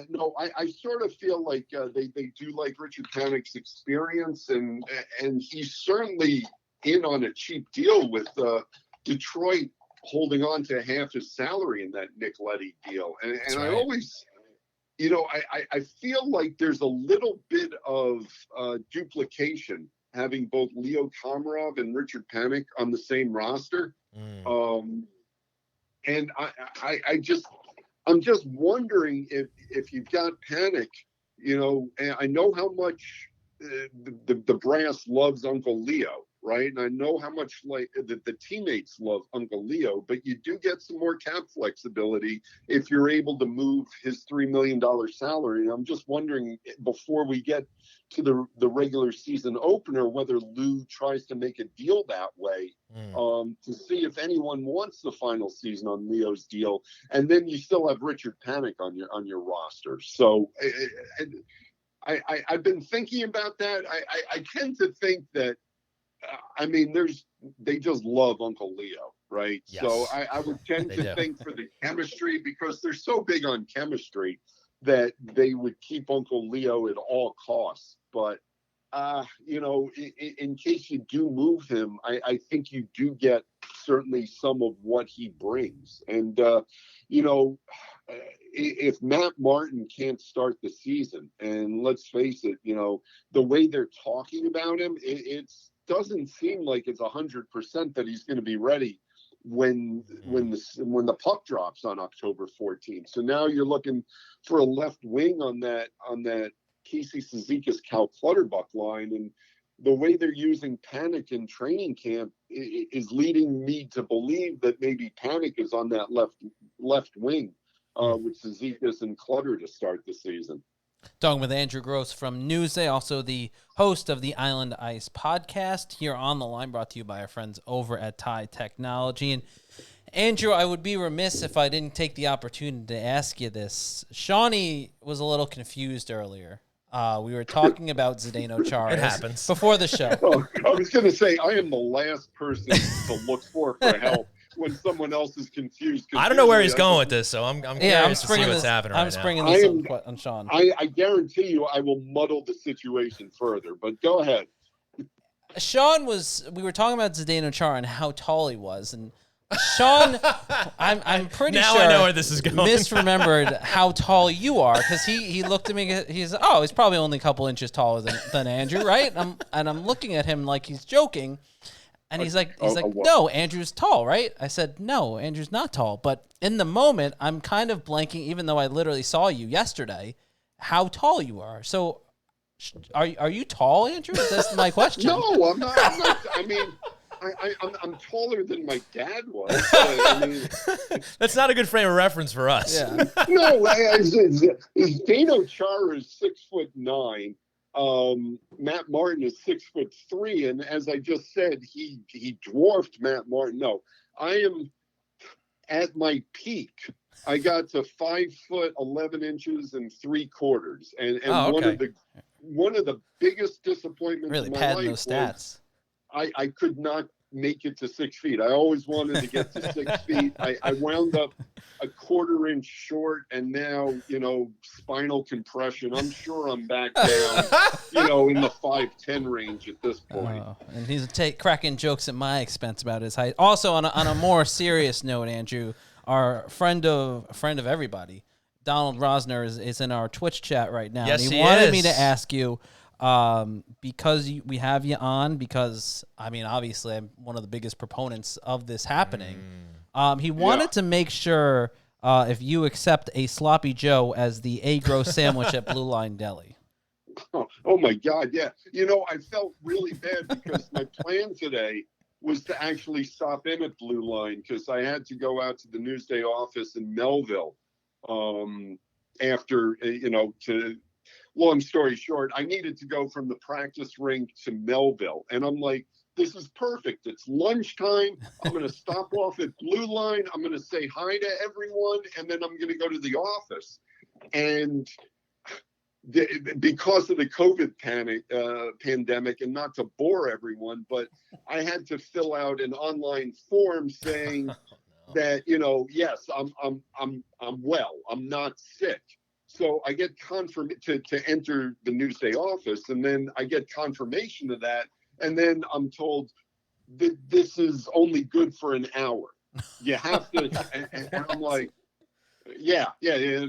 no, I sort of feel like they do like Richard Panik's experience, and he's certainly in on a cheap deal with Detroit holding on to half his salary in that Nick Leddy deal. And right. I always, I feel like there's a little bit of duplication having both Leo Komarov and Richard Panik on the same roster. And I'm just wondering if you've got Panik, and I know how much the brass loves Uncle Leo, right? And I know how much the teammates love Uncle Leo, but you do get some more cap flexibility if you're able to move his $3 million salary. I'm just wondering, before we get to the regular season opener, whether Lou tries to make a deal that way to see if anyone wants the final season on Leo's deal. And then you still have Richard Panik on your roster. So I've been thinking about that. I tend to think that, they just love Uncle Leo, right? Yes. So I would tend to think for the chemistry, because they're so big on chemistry, that they would keep Uncle Leo at all costs. But in case you do move him, I think you do get certainly some of what he brings. And, if Matt Martin can't start the season, and let's face it, the way they're talking about him, it doesn't seem like it's 100% that he's going to be ready when the puck drops on October 14th. So now you're looking for a left wing on that Casey Cizikas, Cal Clutterbuck line, and the way they're using Panic in training camp is leading me to believe that maybe Panic is on that left wing with Cizikas and Clutter to start the season. Talking with Andrew Gross from Newsday, also the host of the Island Ice podcast, here on the line, brought to you by our friends over at Tide Technology. And Andrew, I would be remiss if I didn't take the opportunity to ask you this. Shawnee was a little confused earlier. We were talking about Zdeno Chara. It happens. Before the show. Oh, I was going to say, I am the last person to look for help when someone else is confused. I don't know where he's going with this, so I'm curious to see what's happening right now. I'm springing this on Sean. I guarantee you I will muddle the situation further, but go ahead. Sean we were talking about Zdeno Chara and how tall he was, and Sean, I'm pretty now sure I know where this is going. Misremembered how tall you are, because he looked at me. He's probably only a couple inches taller than Andrew, right? I'm looking at him like he's joking, and he's like, no, Andrew's tall, right? I said, no, Andrew's not tall. But in the moment, I'm kind of blanking, even though I literally saw you yesterday, how tall you are. So, are you tall, Andrew? That's my question. No, I'm not. I mean. I'm taller than my dad was. I mean, that's not a good frame of reference for us. Yeah. No, Zdeno Chara is 6'9". Matt Martin is 6'3", and as I just said, he dwarfed Matt Martin. No, I am at my peak. I got to 5'11" and 3/4, and one of the biggest disappointments really of my padding life those stats. I could not make it to 6 feet. I always wanted to get to 6 feet. I wound up a 1/4 inch short, and now, spinal compression. I'm sure I'm back down, in the 5'10" range at this point. And he's cracking jokes at my expense about his height. Also, on a more serious note, Andrew, our friend of everybody, Donald Rosner, is in our Twitch chat right now. Yes, and he he wanted is. me to ask you, because we have you on, because obviously I'm one of the biggest proponents of this happening. He wanted to make sure if you accept a Sloppy Joe as the gross sandwich at Blue Line Deli. Oh my God, yeah. I felt really bad because my plan today was to actually stop in at Blue Line because I had to go out to the Newsday office in Melville after, long story short, I needed to go from the practice rink to Melville. And I'm like, this is perfect. It's lunchtime. I'm going to stop off at Blue Line. I'm going to say hi to everyone. And then I'm going to go to the office. And because of the COVID pandemic, and not to bore everyone, but I had to fill out an online form saying that, yes, I'm well. I'm not sick. So I get confirmation to enter the Newsday office, and then I get confirmation of that, and then I'm told that this is only good for an hour. You have to, and I'm like, yeah, you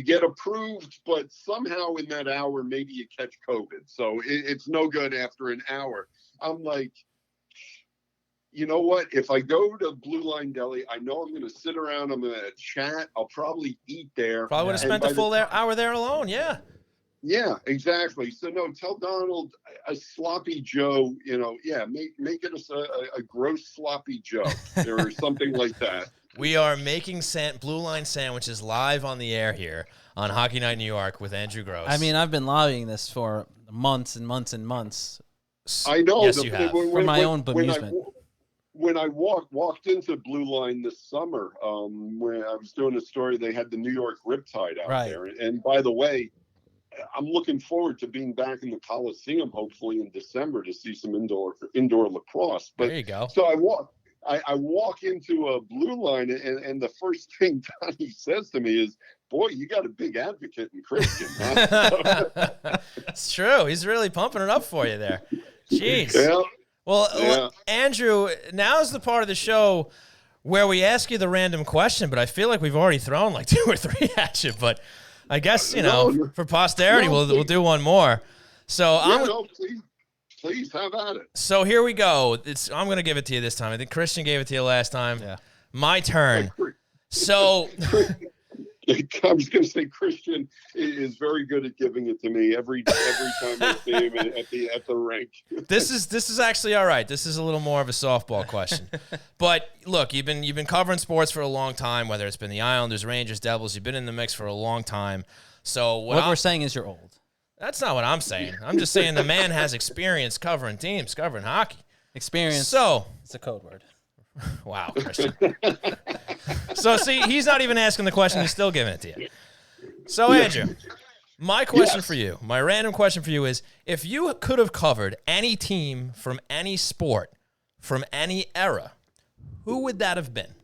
get approved, but somehow in that hour, maybe you catch COVID. So it's no good after an hour. I'm like, you know what? If I go to Blue Line Deli, I know I'm going to sit around. I'm going to chat. I'll probably eat there. Probably would have spent a full hour there alone. Yeah. Yeah, exactly. So no, tell Donald a Sloppy Joe. Make it a gross Sloppy Joe or something like that. We are making Blue Line sandwiches live on the air here on Hockey Night New York with Andrew Gross. I've been lobbying this for months and months and months. I know. Yes, you have. For my own amusement. When I walked into Blue Line this summer, when I was doing a story, they had the New York Riptide out there. And by the way, I'm looking forward to being back in the Coliseum, hopefully in December, to see some indoor lacrosse. But there you go. So I walk into a Blue Line, and the first thing Donnie says to me is, "Boy, you got a big advocate in Christian." Huh? That's true. He's really pumping it up for you there. Jeez. Yeah. Well, Andrew, now's the part of the show where we ask you the random question, but I feel like we've already thrown like 2 or 3 at you. But I guess, for posterity, we'll do one more. So please have at it. So here we go. I'm going to give it to you this time. I think Christian gave it to you last time. Yeah. My turn. So I was going to say Christian is very good at giving it to me every time I see him at the rink. This is actually all right. This is a little more of a softball question. But look, you've been covering sports for a long time, whether it's been the Islanders, Rangers, Devils. You've been in the mix for a long time. So what we're saying is you're old. That's not what I'm saying. I'm just saying the man has experience covering teams, covering hockey. Experience. So it's a code word. Wow, Christian. So, see, he's not even asking the question. He's still giving it to you. So, Andrew, my question for you, my random question for you is, if you could have covered any team from any sport, from any era, who would that have been?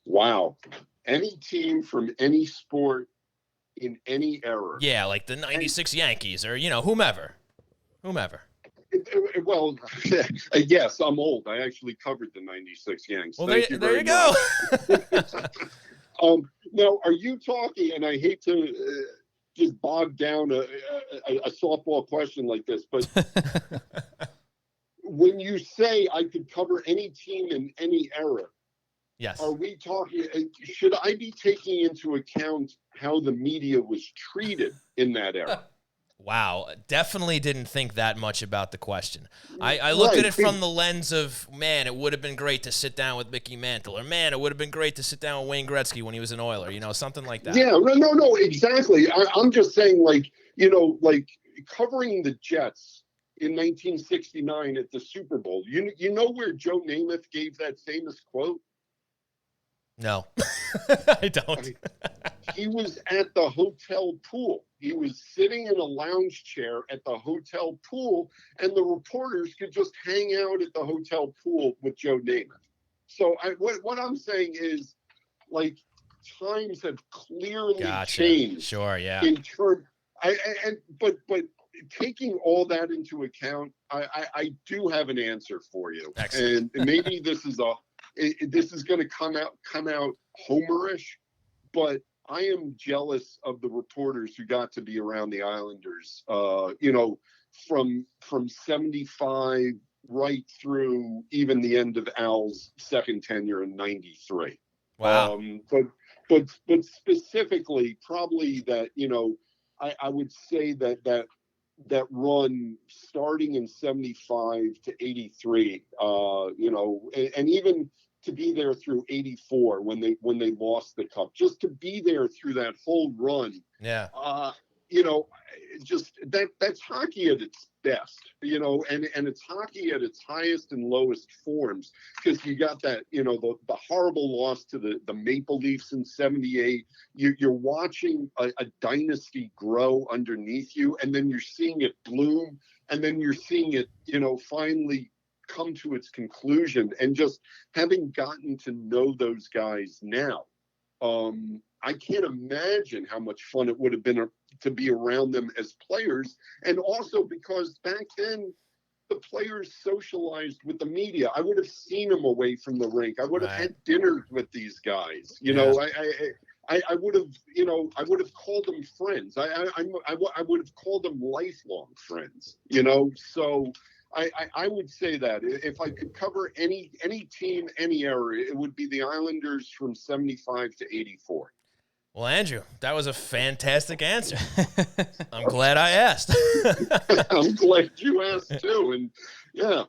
Wow. Any team from any sport in any era. Yeah, like the 96 Yankees or, whomever. Well, yes, I'm old. I actually covered the 96 Yanks. Well, there you go. Now, are you talking, and I hate to just bog down a softball question like this, but when you say I could cover any team in any era, yes, are we talking, should I be taking into account how the media was treated in that era? Wow, definitely didn't think that much about the question. I looked at it from the lens of, man, it would have been great to sit down with Mickey Mantle, or man, it would have been great to sit down with Wayne Gretzky when he was an Oiler, something like that. Yeah, no, exactly. I'm just saying, like covering the Jets in 1969 at the Super Bowl. You know where Joe Namath gave that famous quote? No, I don't. He was at the hotel pool. He was sitting in a lounge chair at the hotel pool, and the reporters could just hang out at the hotel pool with Joe Namath. So what I'm saying is, like, times have clearly changed. Sure, yeah. In term, but taking all that into account, I do have an answer for you. Excellent. And maybe this is going to come out homerish, but I am jealous of the reporters who got to be around the Islanders, from 75 right through even the end of Al's second tenure in 93. Wow. But specifically, probably that, I would say that run starting in 75 to 83, and even to be there through 84 when they lost the cup, just to be there through that whole run. Yeah. Just that's hockey at its best, and it's hockey at its highest and lowest forms, because you got that, the horrible loss to the Maple Leafs in 78. You're watching a dynasty grow underneath you, and then you're seeing it bloom, and then you're seeing it, finally come to its conclusion. And just having gotten to know those guys now, I can't imagine how much fun it would have been to be around them as players. And also because back then the players socialized with the media. I would have seen them away from the rink. I would have had dinners with these guys. I would have called them friends. I would have called them lifelong friends, so I would say that if I could cover any team, any era, it would be the Islanders from 75 to 84. Well, Andrew, that was a fantastic answer. I'm glad I asked. I'm glad you asked too. And yeah,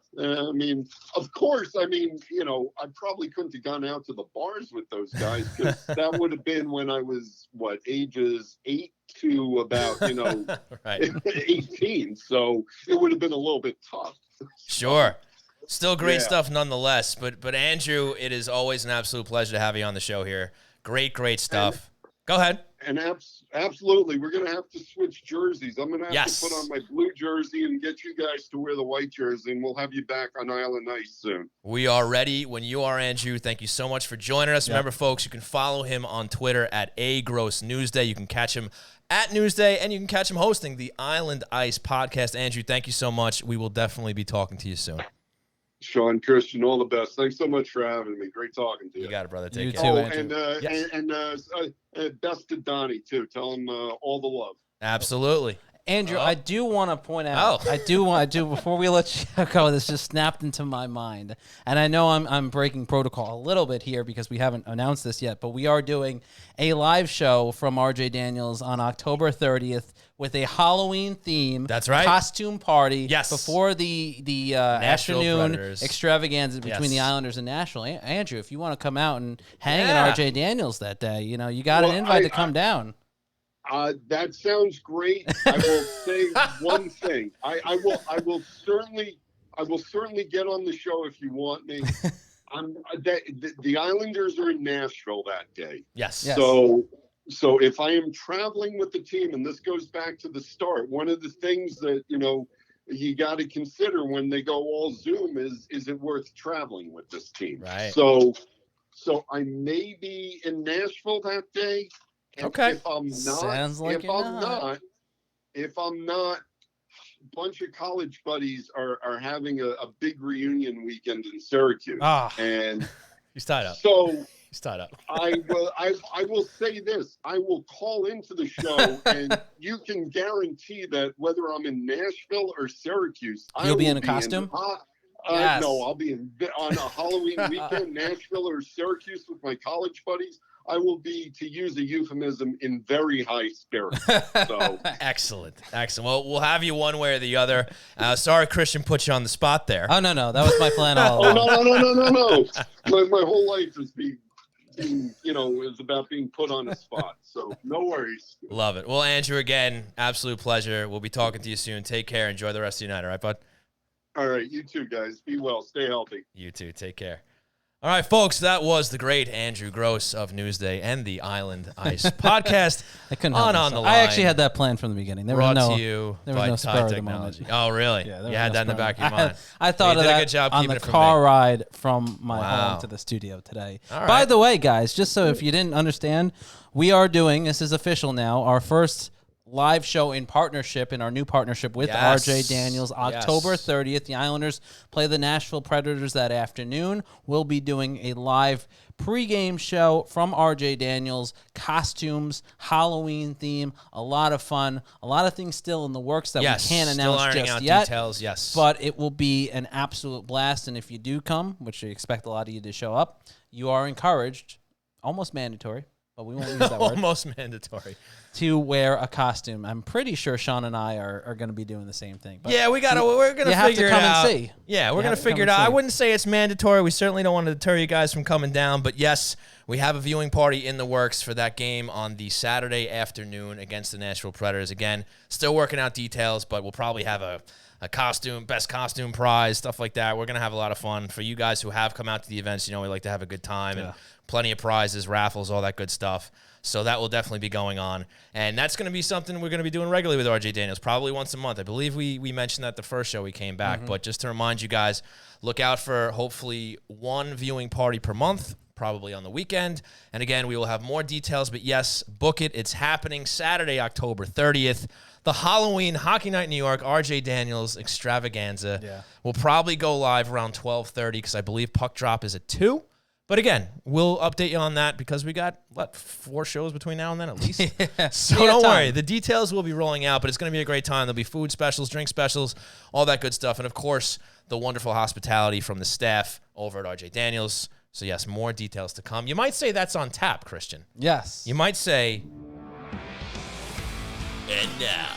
of course, I probably couldn't have gone out to the bars with those guys, because that would have been when I was, ages 8 to about, right. 18. So it would have been a little bit tough. Sure. Still great stuff nonetheless. But Andrew, it is always an absolute pleasure to have you on the show here. Great stuff. Go ahead. And absolutely, we're going to have to switch jerseys. I'm going to have to put on my blue jersey and get you guys to wear the white jersey, and we'll have you back on Island Ice soon. We are ready when you are, Andrew. Thank you so much for joining us. Yep. Remember, folks, you can follow him on Twitter at @AGrossNewsday. You can catch him at Newsday, and you can catch him hosting the Island Ice podcast. Andrew, thank you so much. We will definitely be talking to you soon. Sean, Christian, all the best. Thanks so much for having me. Great talking to you. You got it, brother. Take care. Too, and best to Donnie, too. Tell him all the love. Absolutely. Andrew, I do want to point out. I do want to before we let you go. This just snapped into my mind, and I know I'm breaking protocol a little bit here because we haven't announced this yet. But we are doing a live show from RJ Daniels on October 30th with a Halloween theme. That's right. Costume party. Yes. Before the afternoon Predators. extravaganza between the Islanders and Nashville. Andrew, if you want to come out and hang at RJ Daniels that day, you got an invite to come down. That sounds great. I will say one thing. I will certainly get on the show if you want me. The Islanders are in Nashville that day. Yes. So if I am traveling with the team, and this goes back to the start, one of the things that you got to consider when they go all Zoom is it worth traveling with this team? Right. So I may be in Nashville that day. And okay. If I'm not, sounds like if I'm not, a bunch of college buddies are having a big reunion weekend in Syracuse, and he's tied up. So he's tied up. I will say this: I will call into the show, and you can guarantee that whether I'm in Nashville or Syracuse, you'll be in a costume. Yes. No, I'll be on a Halloween weekend, Nashville or Syracuse with my college buddies. I will be, to use a euphemism, in very high spirits. So. Excellent. Well, we'll have you one way or the other. Sorry, Christian, put you on the spot there. Oh, no. That was my plan all along. No. My whole life is is about being put on the spot. So no worries. Love it. Well, Andrew, again, absolute pleasure. We'll be talking to you soon. Take care. Enjoy the rest of your night. All right, bud? All right. You too, guys. Be well. Stay healthy. You too. Take care. All right, folks, that was the great Andrew Gross of Newsday and the Island Ice podcast. I couldn't help on the line. I actually had that plan from the beginning. There was to you by no Tide spur Technology. Oh, really? Yeah, you had that in the back of your mind. I thought of that a good job on the car ride from my home to the studio today. Right. By the way, guys, just so if you didn't understand, we are doing, this is official now, our first live show in our new partnership with RJ Daniels, October 30th. The Islanders play the Nashville Predators that afternoon. We'll be doing a live pregame show from RJ Daniels, costumes, Halloween theme, a lot of fun, a lot of things still in the works that we can't announce just yet. Details, but it will be an absolute blast, and if you do come, which we expect a lot of you to show up, you are encouraged, almost mandatory, but we won't use that word. Almost mandatory. To wear a costume. I'm pretty sure Sean and I are going to be doing the same thing. But yeah, we're going to figure it out. And see. Yeah, we're going to figure it out. I wouldn't say it's mandatory. We certainly don't want to deter you guys from coming down. But yes, we have a viewing party in the works for that game on the Saturday afternoon against the Nashville Predators. Again, still working out details, but we'll probably have a costume, best costume prize, stuff like that. We're going to have a lot of fun. For you guys who have come out to the events, we like to have a good time and plenty of prizes, raffles, all that good stuff. So that will definitely be going on. And that's going to be something we're going to be doing regularly with RJ Daniels, probably once a month. I believe we mentioned that the first show we came back. But just to remind you guys, look out for hopefully one viewing party per month, probably on the weekend. And again, we will have more details. But yes, book it. It's happening Saturday, October 30th. The Halloween Hockey Night in New York, RJ Daniels extravaganza. Yeah. Will probably go live around 12:30 because I believe puck drop is at 2. But again, we'll update you on that because we got, 4 shows between now and then at least? So don't worry. The details will be rolling out, but it's going to be a great time. There'll be food specials, drink specials, all that good stuff. And, of course, the wonderful hospitality from the staff over at RJ Daniels. So, yes, more details to come. You might say that's on tap, Christian. Yes. You might say... And now,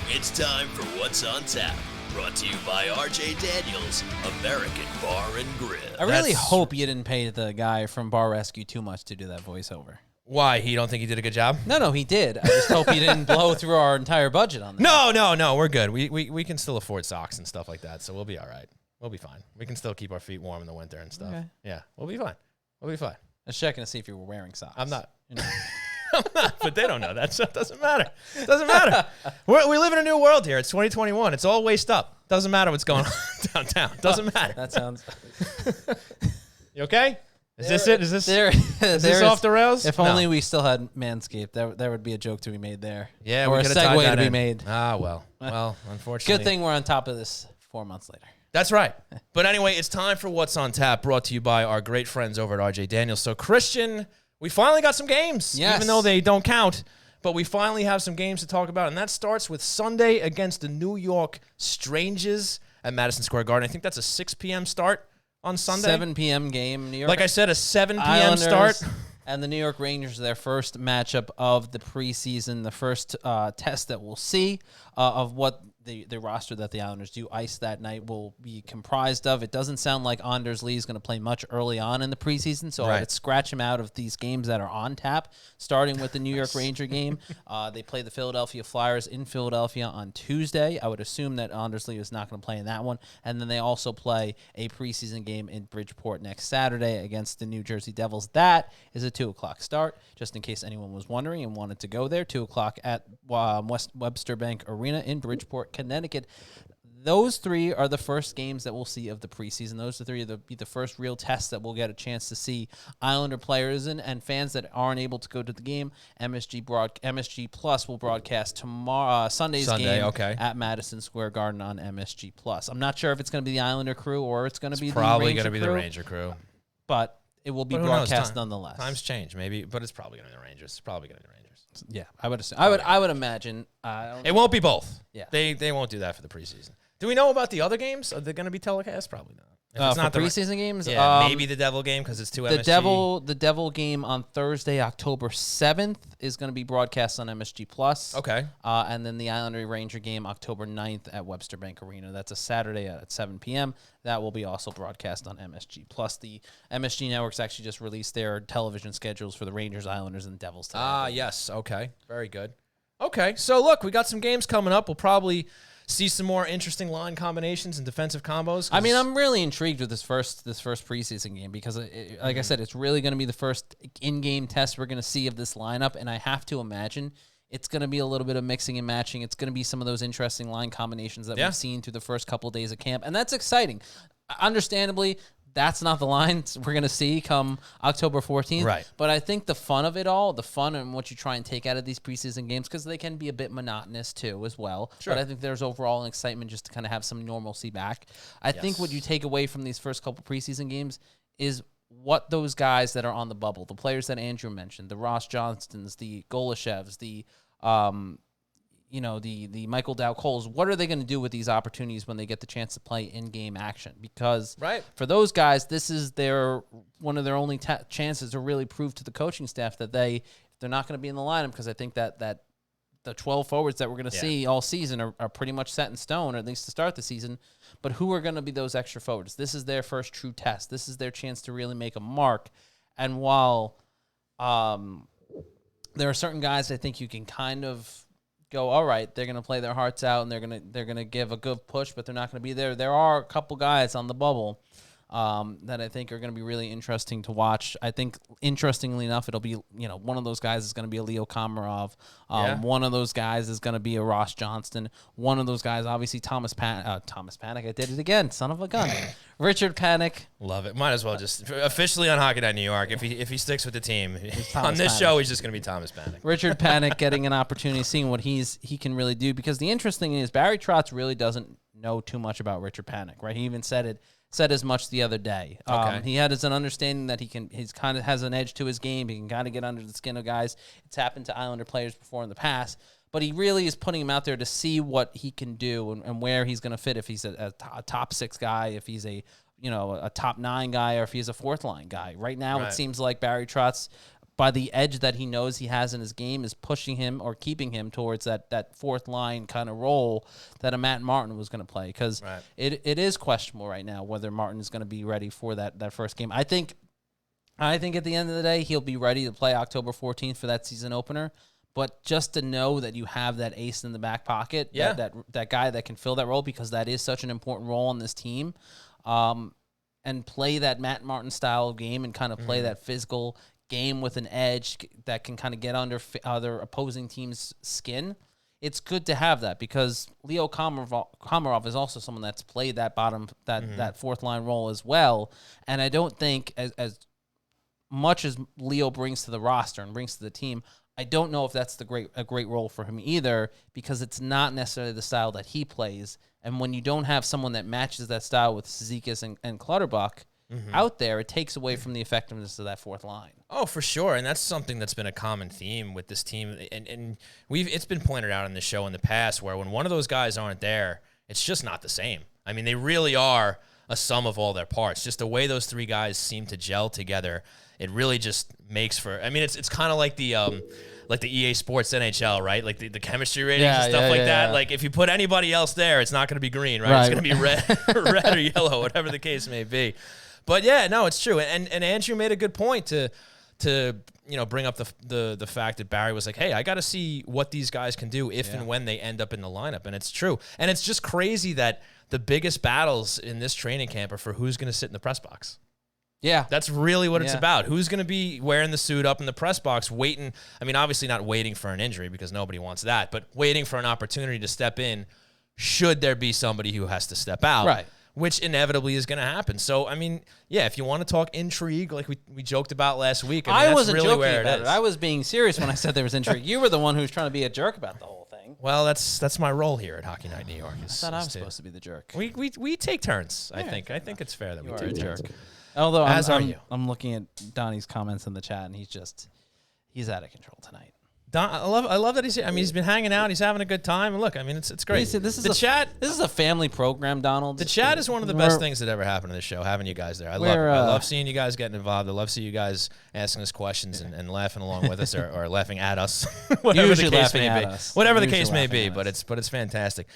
it's time for What's on Tap. Brought to you by RJ Daniels, American Bar and Grill. I really hope you didn't pay the guy from Bar Rescue too much to do that voiceover. Why? You don't think he did a good job? No, he did. I just hope he didn't blow through our entire budget on that. No, we're good. We can still afford socks and stuff like that, so we'll be all right. We'll be fine. We can still keep our feet warm in the winter and stuff. Okay. Yeah, we'll be fine. I was checking to see if you were wearing socks. I'm not. I'm not, but they don't know that, so it doesn't matter. It doesn't matter. We live in a new world here. It's 2021. It's all waist up. Doesn't matter what's going on downtown. Doesn't matter. That sounds. You okay? Is this it? Is this off the rails? If only we still had Manscaped, there would be a joke to be made there. Yeah, or we a could have tied segue that to be in. made. Well, unfortunately. Good thing we're on top of this 4 months later. That's right. But anyway, it's time for What's on Tap, brought to you by our great friends over at RJ Daniels. So, Christian, we finally got some games, even though they don't count. But we finally have some games to talk about, and that starts with Sunday against the New York Strangers at Madison Square Garden. I think that's a 6 p.m. start on Sunday. 7 p.m. game, New York. Like I said, a 7 p.m. Islanders start. And the New York Rangers, their first matchup of the preseason, the first test that we'll see of what the roster that the Islanders do ice that night will be comprised of. It doesn't sound like Anders Lee is going to play much early on in the preseason, so I would scratch him out of these games that are on tap, starting with the New York Ranger game. They play the Philadelphia Flyers in Philadelphia on Tuesday. I would assume that Anders Lee is not going to play in that one. And then they also play a preseason game in Bridgeport next Saturday against the New Jersey Devils. That is a 2 o'clock start, just in case anyone was wondering and wanted to go there. 2 o'clock at Webster Bank Arena in Bridgeport, Connecticut. Those three are the first games that we'll see of the preseason. Those three will be the first real tests that we'll get a chance to see Islander players in, and fans that aren't able to go to the game. MSG Plus will broadcast tomorrow, Sunday's game at Madison Square Garden on MSG Plus. I'm not sure if it's going to be the Islander crew or it's going to be probably going to be the Ranger crew, but it will be broadcast nonetheless. Times change, maybe, but it's probably going to be the Rangers. It's probably going to be the Rangers. Yeah, I would assume. I would imagine. It won't be both. Yeah, they won't do that for the preseason. Do we know about the other games? Are they going to be telecast? Probably not. If it's not for preseason games, maybe the Devil game because it's too MSG. The Devil game on Thursday, October 7th, is going to be broadcast on MSG Plus. Okay. And then the Islander Ranger game, October 9th at Webster Bank Arena. That's a Saturday at 7 p.m. That will be also broadcast on MSG Plus. The MSG networks actually just released their television schedules for the Rangers, Islanders, and Devils today. Yes. Okay. Very good. Okay. So, look, we got some games coming up. We'll probably see some more interesting line combinations and defensive combos. I mean, I'm really intrigued with this first preseason game because, like I said, it's really going to be the first in-game test we're going to see of this lineup, and I have to imagine it's going to be a little bit of mixing and matching. It's going to be some of those interesting line combinations that we've seen through the first couple of days of camp, and that's exciting. Understandably, that's not the lines we're going to see come October 14th. Right. But I think the fun of it all, the fun and what you try and take out of these preseason games, because they can be a bit monotonous too as well. Sure. But I think there's overall an excitement just to kind of have some normalcy back. I think what you take away from these first couple preseason games is what those guys that are on the bubble, the players that Andrew mentioned, the Ross Johnstons, the Golashevs, the Michael Dow-Coles, what are they going to do with these opportunities when they get the chance to play in-game action? Because for those guys, this is one of their only chances to really prove to the coaching staff that they're not going to be in the lineup, because I think that the 12 forwards that we're going to see all season are pretty much set in stone, or at least to start the season. But who are going to be those extra forwards? This is their first true test. This is their chance to really make a mark. And while there are certain guys I think you can kind of go, all right, they're going to play their hearts out and they're going to give a good push, but they're not going to be there. There are a couple guys on the bubble that I think are going to be really interesting to watch. I think, interestingly enough, it'll be, one of those guys is going to be a Leo Komarov. One of those guys is going to be a Ross Johnston. One of those guys, obviously, Thomas Panik. I did it again. Son of a gun. Richard Panik. Love it. Might as well just officially on Hockey Night New York. If he sticks with the team on this show, he's just going to be Thomas Panik. Richard Panik getting an opportunity, seeing what he can really do. Because the interesting thing is Barry Trotz really doesn't know too much about Richard Panik, right? He even said as much the other day. He had an understanding that he's kind of has an edge to his game. He can kind of get under the skin of guys. It's happened to Islander players before in the past, but he really is putting him out there to see what he can do and where he's going to fit. If he's a top 6 guy, if he's a top 9 guy, or if he's a 4th line guy. Right now, It seems like Barry Trotz, by the edge that he knows he has in his game, is pushing him or keeping him towards that 4th line kind of role that a Matt Martin was going to play. Because it is questionable right now whether Martin is going to be ready for that first game. I think at the end of the day, he'll be ready to play October 14th for that season opener. But just to know that you have that ace in the back pocket, that guy that can fill that role, because that is such an important role on this team, and play that Matt Martin style of game and kind of play that physical game with an edge that can kind of get under other opposing teams' skin, it's good to have that because Leo Komarov is also someone that's played that that fourth line role as well. And I don't think as much as Leo brings to the roster and brings to the team, I don't know if that's a great role for him either because it's not necessarily the style that he plays. And when you don't have someone that matches that style with Cizikas and Clutterbuck out there, it takes away from the effectiveness of that fourth line. Oh, for sure. And that's something that's been a common theme with this team. And it's been pointed out in the show in the past where when one of those guys aren't there, it's just not the same. I mean, they really are a sum of all their parts. Just the way those three guys seem to gel together, it really just makes for, I mean, it's kind of like the EA Sports NHL, right? Like the chemistry ratings and stuff like that. Like if you put anybody else there, it's not going to be green, right? It's going to be red or yellow, whatever the case may be. But yeah, no, it's true. And Andrew made a good point to bring up the fact that Barry was like, hey, I got to see what these guys can do if and when they end up in the lineup. And it's true. And it's just crazy that the biggest battles in this training camp are for who's going to sit in the press box. Yeah. That's really what it's about. Who's going to be wearing the suit up in the press box, waiting. I mean, obviously not waiting for an injury because nobody wants that, but waiting for an opportunity to step in should there be somebody who has to step out. Right. Which inevitably is going to happen. So, I mean, yeah, if you want to talk intrigue, like we joked about last week, I mean, that's wasn't really joking where about it it. is. I was being serious when I said there was intrigue. You were the one who was trying to be a jerk about the whole thing. Well, that's my role here at Hockey Night New York. I thought I was supposed to be the jerk. We take turns. I think it's fair that we take turns. Although I'm I'm looking at Donnie's comments in the chat, and he's out of control tonight. I love that he's here. I mean, he's been hanging out. He's having a good time. And look, I mean, it's great. This is a family program, Donald. The chat is one of the best things that ever happened to this show, having you guys there. I love seeing you guys getting involved. I love seeing you guys asking us questions and laughing along with us or laughing at us. Whatever the case may be. Whatever the case may be, but it's fantastic.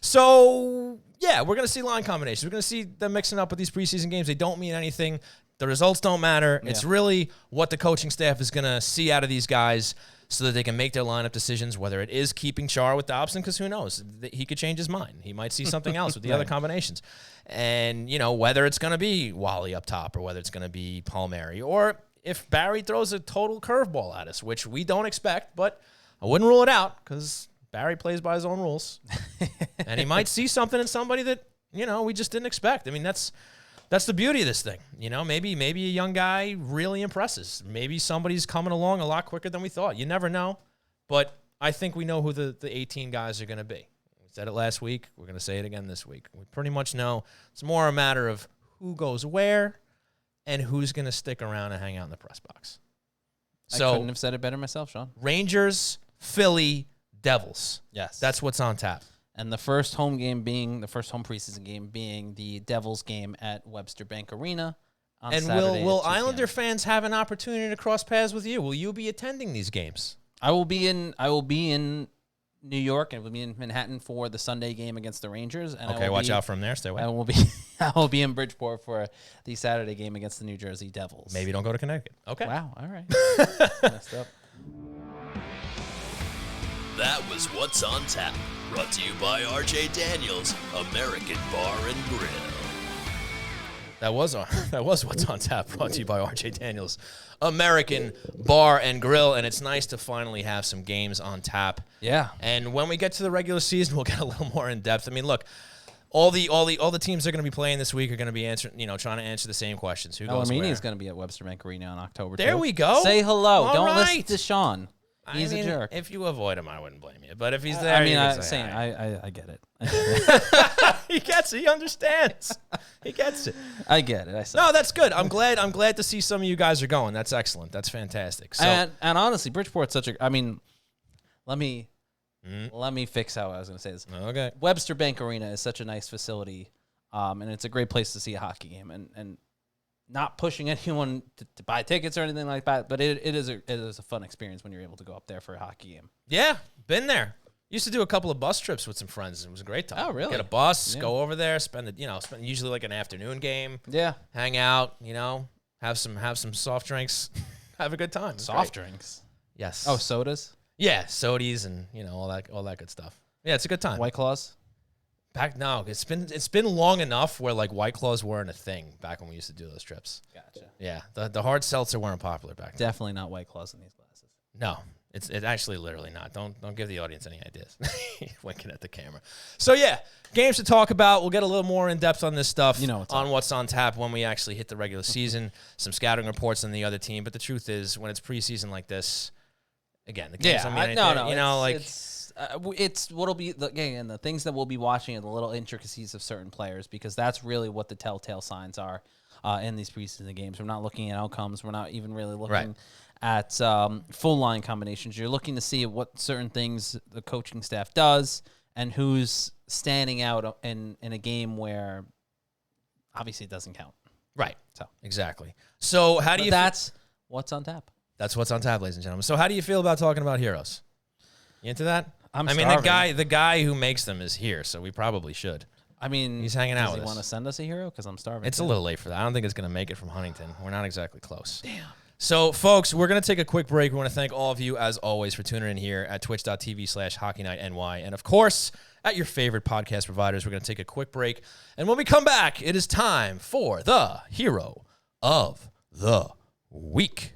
So, yeah, we're going to see line combinations. We're going to see them mixing up with these preseason games. They don't mean anything. The results don't matter. Yeah. It's really what the coaching staff is going to see out of these guys so that they can make their lineup decisions, whether it is keeping Char with Dobson, because who knows? He could change his mind. He might see something else with the other combinations. And, whether it's going to be Wally up top or whether it's going to be Palmieri, or if Barry throws a total curveball at us, which we don't expect, but I wouldn't rule it out because Barry plays by his own rules. And he might see something in somebody that, we just didn't expect. I mean, that's the beauty of this thing. Maybe a young guy really impresses. Maybe somebody's coming along a lot quicker than we thought. You never know. But I think we know who the 18 guys are going to be. We said it last week. We're going to say it again this week. We pretty much know. It's more a matter of who goes where and who's going to stick around and hang out in the press box. I couldn't have said it better myself, Sean. Rangers, Philly, Devils. Yes. That's what's on tap. And the first home preseason game being the Devils game at Webster Bank Arena on Saturday. And will Islander fans have an opportunity to cross paths with you? Will you be attending these games? I will be in New York and will be in Manhattan for the Sunday game against the Rangers. And okay, watch out from there. Stay away. I will be in Bridgeport for the Saturday game against the New Jersey Devils. Maybe don't go to Connecticut. Okay. Wow. All right. Messed up. That was What's on Tap, brought to you by RJ Daniels, American Bar and Grill. That was What's on Tap, brought to you by RJ Daniels, American Bar and Grill, and it's nice to finally have some games on tap. Yeah. And when we get to the regular season, we'll get a little more in depth. I mean, look, all the teams that are going to be playing this week are going to be answering, trying to answer the same questions. Who goes where? Armenia is going to be at Webster Bank Arena on October 2. There we go. Say hello. All Don't right. listen to Sean. He's a jerk. If you avoid him, I wouldn't blame you. But if he's there, I get it. He gets it. He understands. He gets it. I get it. No, that's good. I'm glad to see some of you guys are going. That's excellent. That's fantastic. So, and honestly, Bridgeport's such a. I mean, let me fix how I was going to say this. Okay. Webster Bank Arena is such a nice facility, and it's a great place to see a hockey game. And not pushing anyone to buy tickets or anything like that, but it is a fun experience when you're able to go up there for a hockey game. Yeah, been there. Used to do a couple of bus trips with some friends. It was a great time. Oh, really? Get a bus, go over there, spend usually like an afternoon game. Yeah. Hang out, have some soft drinks, have a good time. Soft drinks. Yes. Oh, sodas. Yeah, sodies and all that good stuff. Yeah, it's a good time. White Claws. No, it's been long enough where like White Claws weren't a thing back when we used to do those trips. Gotcha. Yeah, the hard seltzer weren't popular back then. Definitely not White Claws in these glasses. No, it's actually literally not. Don't give the audience any ideas. Winking at the camera. So yeah, games to talk about. We'll get a little more in depth on this stuff. On what's on tap when we actually hit the regular season. Some scouting reports on the other team. But the truth is, when it's preseason like this, again, the games don't mean anything. It's what'll be the things that we'll be watching are the little intricacies of certain players, because that's really what the telltale signs are in these preseason games. We're not looking at outcomes. We're not even really looking at full line combinations. You're looking to see what certain things the coaching staff does and who's standing out in a game where obviously it doesn't count. Right. So exactly. So how do you? That's what's on tap. That's what's on tap, ladies and gentlemen. So how do you feel about talking about heroes? You into that? I mean, the guy who makes them is here, so we probably should. I mean, he's hanging out with us. Does he want to send us a hero? Because I'm starving. It's a little late for that. I don't think it's going to make it from Huntington. We're not exactly close. Damn. So, folks, we're going to take a quick break. We want to thank all of you, as always, for tuning in here at twitch.tv/HockeyNightNY. And, of course, at your favorite podcast providers, we're going to take a quick break. And when we come back, it is time for the Hero of the Week.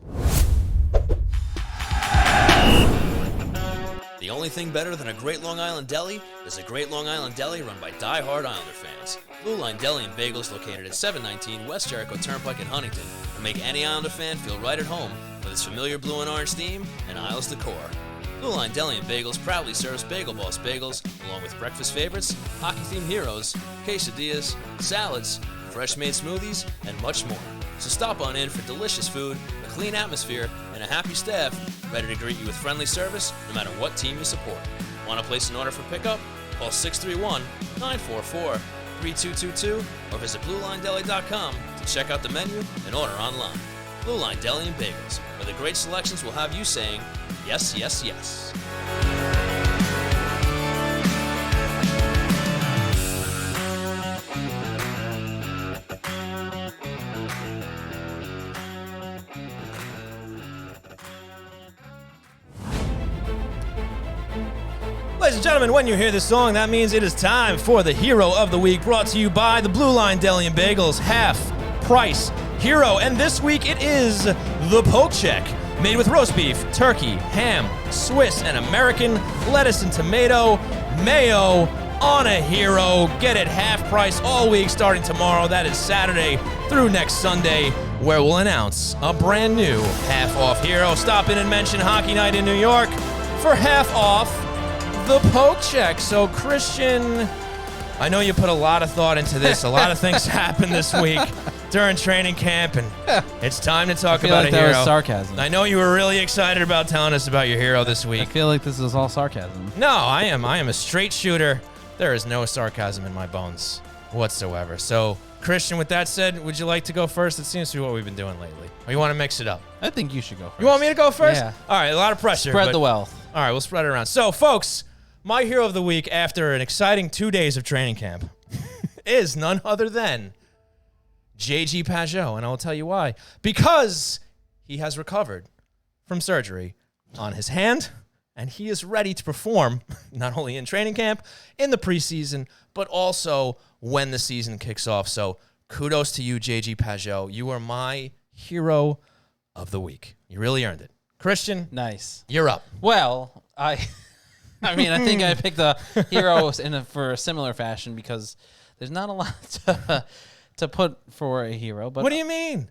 The only thing better than a great Long Island deli is a great Long Island deli run by die-hard Islander fans. Blue Line Deli and Bagels, located at 719 West Jericho Turnpike in Huntington, will make any Islander fan feel right at home with its familiar blue and orange theme and Isles decor. Blue Line Deli and Bagels proudly serves Bagel Boss bagels, along with breakfast favorites, hockey-themed heroes, quesadillas, salads, fresh-made smoothies, and much more. So stop on in for delicious food, a clean atmosphere, and a happy staff ready to greet you with friendly service no matter what team you support. Want to place an order for pickup? Call 631-944-3222 or visit BlueLineDeli.com to check out the menu and order online. Blue Line Deli and Bagels, where the great selections will have you saying, yes, yes, yes. Ladies and gentlemen, when you hear this song, that means it is time for the Hero of the Week, brought to you by the Blue Line Deli and Bagels Half Price Hero. And this week it is the Poke Check, made with roast beef, turkey, ham, Swiss, and American, lettuce and tomato, mayo on a hero. Get it half price all week starting tomorrow. That is Saturday through next Sunday, where we'll announce a brand new half off hero. Stop in and mention Hockey Night in New York for half off the Poke Check. So, Christian, I know you put a lot of thought into this. A lot of things happened this week during training camp, and it's time to talk about a hero. That was sarcasm. I know you were really excited about telling us about your hero this week. I feel like this is all sarcasm. No, I am a straight shooter. There is no sarcasm in my bones whatsoever. So, Christian, with that said, would you like to go first? It seems to be what we've been doing lately. Or you want to mix it up? I think you should go first. You want me to go first? Yeah. All right, a lot of pressure. Spread the wealth. All right, we'll spread it around. So, folks, my hero of the week after an exciting 2 days of training camp is none other than J.G. Pageau, and I will tell you why. Because he has recovered from surgery on his hand, and he is ready to perform not only in training camp, in the preseason, but also when the season kicks off. So kudos to you, J.G. Pageau. You are my hero of the week. You really earned it. Christian, nice. You're up. Well, I mean, I think I picked the heroes for a similar fashion because there's not a lot to put for a hero. But what do you mean?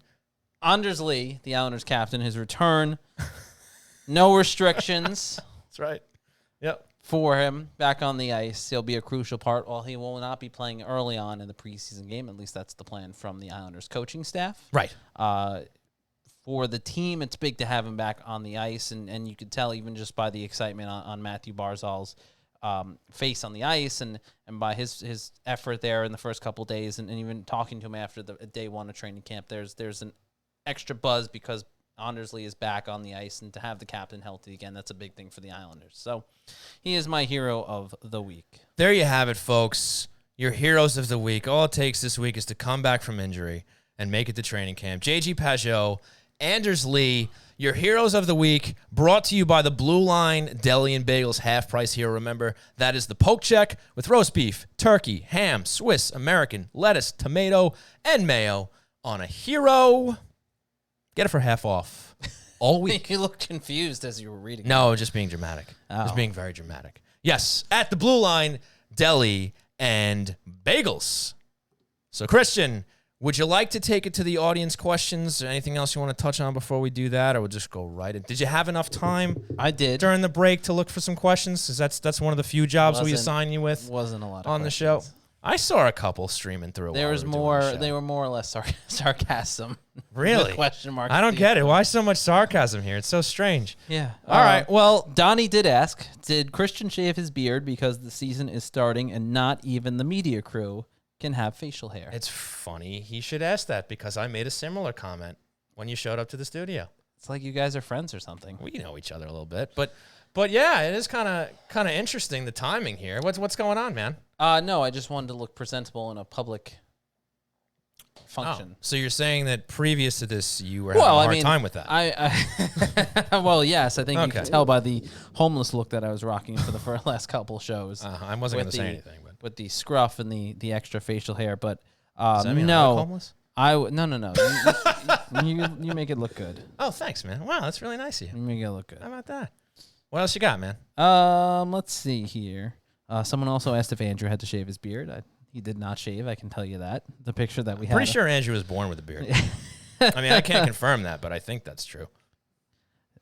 Anders Lee, the Islanders captain, his return, no restrictions. That's right. Yep. For him back on the ice, he'll be a crucial part. While he will not be playing early on in the preseason game, at least that's the plan from the Islanders coaching staff. Right. For the team, it's big to have him back on the ice, and you could tell even just by the excitement on Matthew Barzal's face on the ice and by his effort there in the first couple of days, and even talking to him after the day one of training camp. There's an extra buzz because Anders Lee is back on the ice, and to have the captain healthy again, that's a big thing for the Islanders. So he is my hero of the week. There you have it, folks. Your heroes of the week. All it takes this week is to come back from injury and make it to training camp. J.G. Pageau, Anders Lee, your heroes of the week, brought to you by the Blue Line Deli and Bagels half-price hero. Remember, that is the poke check with roast beef, turkey, ham, Swiss, American, lettuce, tomato, and mayo on a hero. Get it for half off all week. You looked confused as you were reading. No, just being dramatic. Just being very dramatic. Yes, at the Blue Line Deli and Bagels. So, Christian, would you like to take it to the audience questions? Or anything else you want to touch on before we do that, or we'll just go right in? Did you have enough time? I did during the break to look for some questions, because that's one of the few jobs we assign you with. Wasn't a lot of on questions. The show. I saw a couple streaming through. There was more. They were more or less sarcasm. Really? Question mark. I don't get it. Why so much sarcasm here? It's so strange. Yeah. All right. Well, Donnie did ask, did Christian shave his beard because the season is starting and not even the media crew can have facial hair? It's funny. He should ask that, because I made a similar comment when you showed up to the studio. It's like you guys are friends or something. We know each other a little bit, but yeah, it is kind of interesting, the timing here. What's going on, man? No, I just wanted to look presentable in a public function. Oh, so you're saying that previous to this, you were having a hard time with that? Well, yes, I think you Okay. can tell by the homeless look that I was rocking for the last couple shows. I wasn't going to say anything, but with the scruff and the extra facial hair, but does that mean I look no, homeless? no. You make it look good. Oh, thanks, man. Wow, that's really nice of you. You make it look good. How about that? What else you got, man? Let's see here. Someone also asked if Andrew had to shave his beard. He did not shave. I can tell you that. The picture that we had. Pretty sure Andrew was born with a beard. I mean, I can't confirm that, but I think that's true.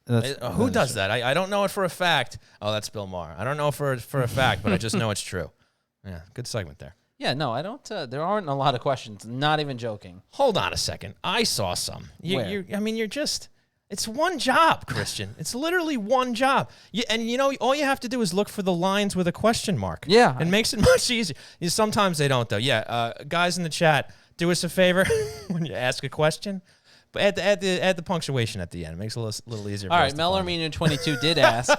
Who does that? I don't know it for a fact. Oh, that's Bill Maher. I don't know for a fact, but I just know it's true. Yeah, good segment there. Yeah, no, I don't. There aren't a lot of questions. Not even joking. Hold on a second. I saw some. You're just. It's one job, Christian. It's literally one job. All you have to do is look for the lines with a question mark. Yeah. It makes it much easier. Sometimes they don't, though. Yeah, guys in the chat, do us a favor when you ask a question. But add the punctuation at the end. It makes it a little easier. All right, Mel Armenian 22 did ask,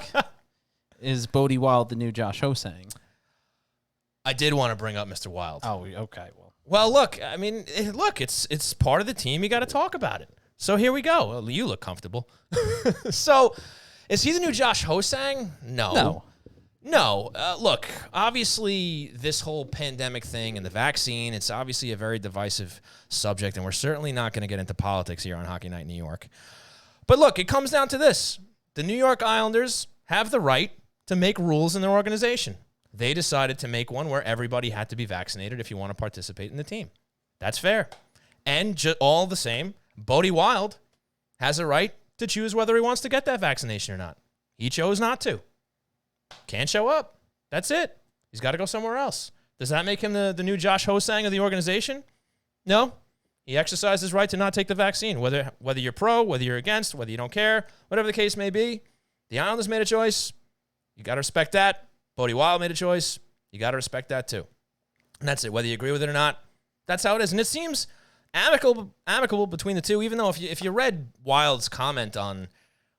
is Bodie Wild the new Josh Hosang? I did want to bring up Mr. Wild. Oh, okay. Well, look, I mean, it's part of the team. You got to talk about it. So here we go. Well, you look comfortable. So, is he the new Josh Hosang? No. Look, obviously, this whole pandemic thing and the vaccine, it's obviously a very divisive subject, and we're certainly not going to get into politics here on Hockey Night in New York. But look, it comes down to this. The New York Islanders have the right to make rules in their organization. They decided to make one where everybody had to be vaccinated if you want to participate in the team. That's fair. And all the same, Bodie Wild has a right to choose whether he wants to get that vaccination or not. He chose not to. Can't show up. That's it. He's got to go somewhere else. Does that make him the new Josh Hosang of the organization? No. He exercised his right to not take the vaccine. Whether you're pro, whether you're against, whether you don't care, whatever the case may be, the Islanders made a choice. You got to respect that. Bodie Wild made a choice. You got to respect that too. And that's it. Whether you agree with it or not, that's how it is. And it seems amicable between the two, even though if you read Wild's comment on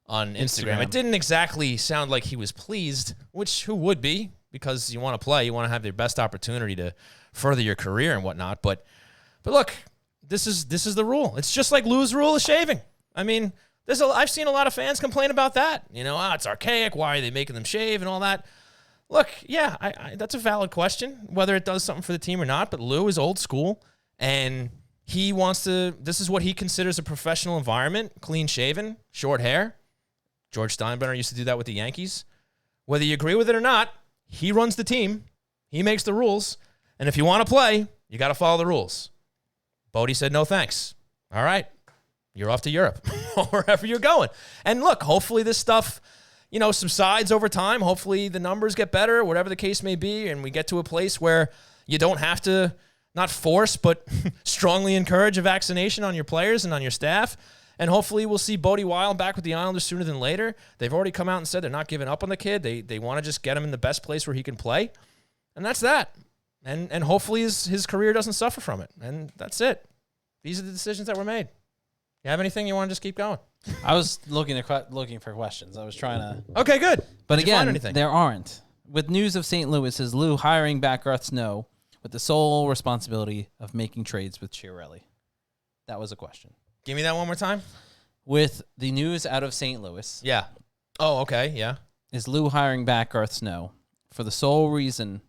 Instagram, it didn't exactly sound like he was pleased, which who would be, because you want to play, you want to have your best opportunity to further your career and whatnot. But look, this is the rule. It's just like Lou's rule of shaving. I mean, I've seen a lot of fans complain about that. It's archaic. Why are they making them shave and all that? Look, yeah, I that's a valid question, whether it does something for the team or not. But Lou is old school, and he wants to. This is what he considers a professional environment: clean shaven, short hair. George Steinbrenner used to do that with the Yankees. Whether you agree with it or not, he runs the team. He makes the rules, and if you want to play, you got to follow the rules. Bodie said no thanks. All right, you're off to Europe or wherever you're going. And look, hopefully this stuff, subsides over time. Hopefully the numbers get better, whatever the case may be, and we get to a place where you don't have to not force, but strongly encourage a vaccination on your players and on your staff. And hopefully we'll see Bodie Wild back with the Islanders sooner than later. They've already come out and said they're not giving up on the kid. They want to just get him in the best place where he can play. And that's that. And hopefully his career doesn't suffer from it. And that's it. These are the decisions that were made. You have anything you want to just keep going? I was looking for questions. I was trying to. Okay, good. But Did you find again, anything? there aren't. With news of St. Louis, is Lou hiring back Garth Snow with the sole responsibility of making trades with Chiarelli? That was a question. Give me that one more time. With the news out of St. Louis, Yeah. Oh, okay. Yeah. is Lou hiring back Garth Snow for the sole reason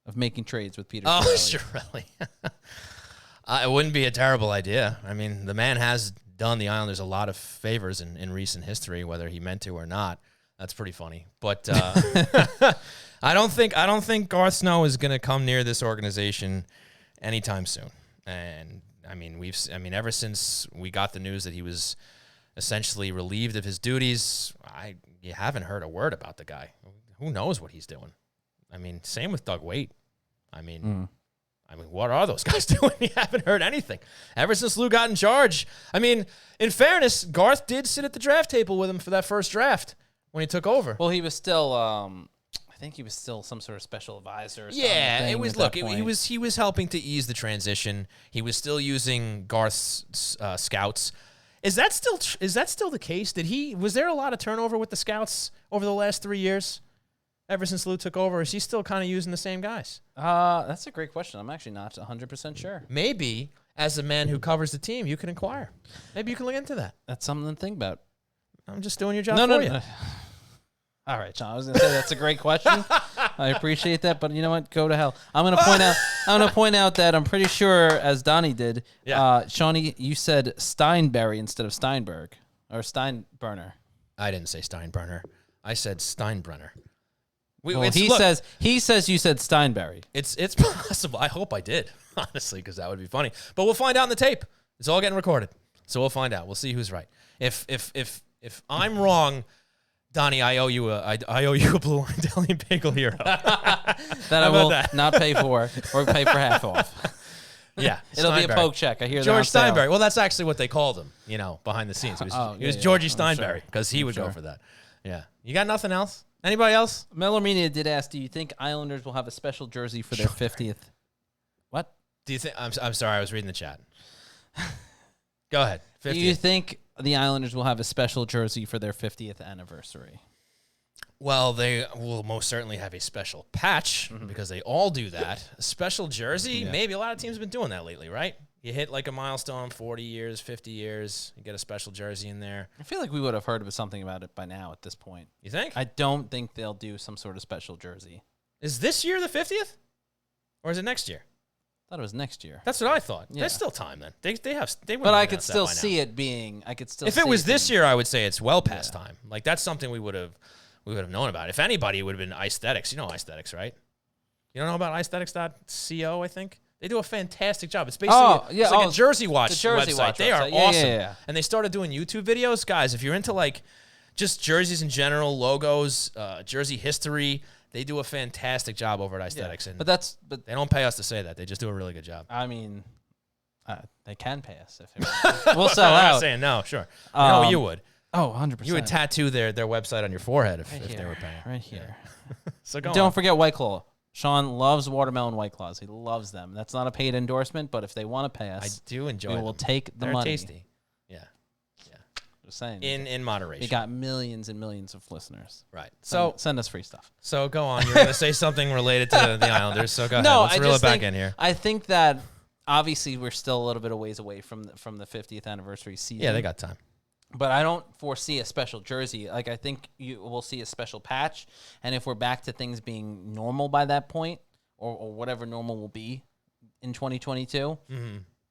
of making trades with Peter Oh, Chiarelli? Chiarelli. It wouldn't be a terrible idea. I mean, the man has done the Islanders a lot of favors in recent history, whether he meant to or not. That's pretty funny. But I don't think Garth Snow is going to come near this organization anytime soon. And I mean, ever since we got the news that he was essentially relieved of his duties, you haven't heard a word about the guy. Who knows what he's doing? I mean, same with Doug Waite. I mean, what are those guys doing? You haven't heard anything ever since Lou got in charge. I mean, in fairness, Garth did sit at the draft table with him for that first draft when he took over. Well, he was still, I think he was still some sort of special advisor. Or Yeah, something it was. at Look, that he point. was helping to ease the transition. He was still using Garth's scouts. Is that still the case? Was there a lot of turnover with the scouts over the last 3 years? Ever since Lou took over, is he still kind of using the same guys? That's a great question. I'm actually not 100% sure. Maybe, as a man who covers the team, you can inquire. Maybe you can look into that. That's something to think about. I'm just doing your job for you. No. All right, John. I was going to say that's a great question. I appreciate that, but you know what? Go to hell. I'm going to point out that I'm pretty sure, as Donnie did, Shawnee, you said Steinberry instead of Steinberg or Steinbrenner. I didn't say Steinbrenner. I said Steinbrenner. Well, he says you said Steinberry. It's possible. I hope I did, honestly, because that would be funny. But we'll find out in the tape. It's all getting recorded, so we'll find out. We'll see who's right. If I'm wrong, Donnie, I owe you a Blue Line Deli and Bagel Hero. that I will not pay for or pay for half off. Yeah, It'll be a poke check. I hear George Steinberry. Well, that's actually what they called him. Behind the scenes, he was Georgie Steinberry because he would go for that. Yeah, you got nothing else? Anybody else? Melormenia did ask, do you think Islanders will have a special jersey for their 50th? What? Do you think? I'm sorry, I was reading the chat. Go ahead. 50th. Do you think the Islanders will have a special jersey for their 50th anniversary? Well, they will most certainly have a special patch because they all do that. A special jersey, maybe a lot of teams have been doing that lately, right? You hit like a milestone, 40 years, 50 years, you get a special jersey in there. I feel like we would have heard of something about it by now at this point. You think? I don't think they'll do some sort of special jersey. Is this year the 50th? Or is it next year? I thought it was next year. That's what I thought. Yeah. There's still time then. They But I could still see it being. If it was this year, I would say it's well past time. Like that's something we would have known about. If anybody, it would have been Aesthetics. You know Aesthetics, right? You don't know about aesthetics.co, I think? They do a fantastic job. It's basically it's like a Jersey Watch website. They are awesome. Yeah. And they started doing YouTube videos. Guys, if you're into like just jerseys in general, logos, jersey history, they do a fantastic job over at Aesthetics. Yeah. And but they don't pay us to say that. They just do a really good job. I mean, they can pay us if we'll sell out. I'm not saying no, sure. No, you would. Oh, 100%. You would tattoo their website on your forehead if they were paying. Right here. So Don't forget White Claw. Sean loves watermelon White Claws. He loves them. That's not a paid endorsement, but if they want to pay us, I do enjoy we them. will take the They're money. tasty. Yeah. Just saying. In moderation. We got millions and millions of listeners. Right. So send us free stuff. So go on. You're going to say something related to the Islanders. So go ahead. No, Let's reel it back in here. I think that obviously we're still a little bit of ways away from the 50th anniversary season. Yeah, they got time. But I don't foresee a special jersey. Like I think we'll see a special patch, and if we're back to things being normal by that point, or whatever normal will be in 2022,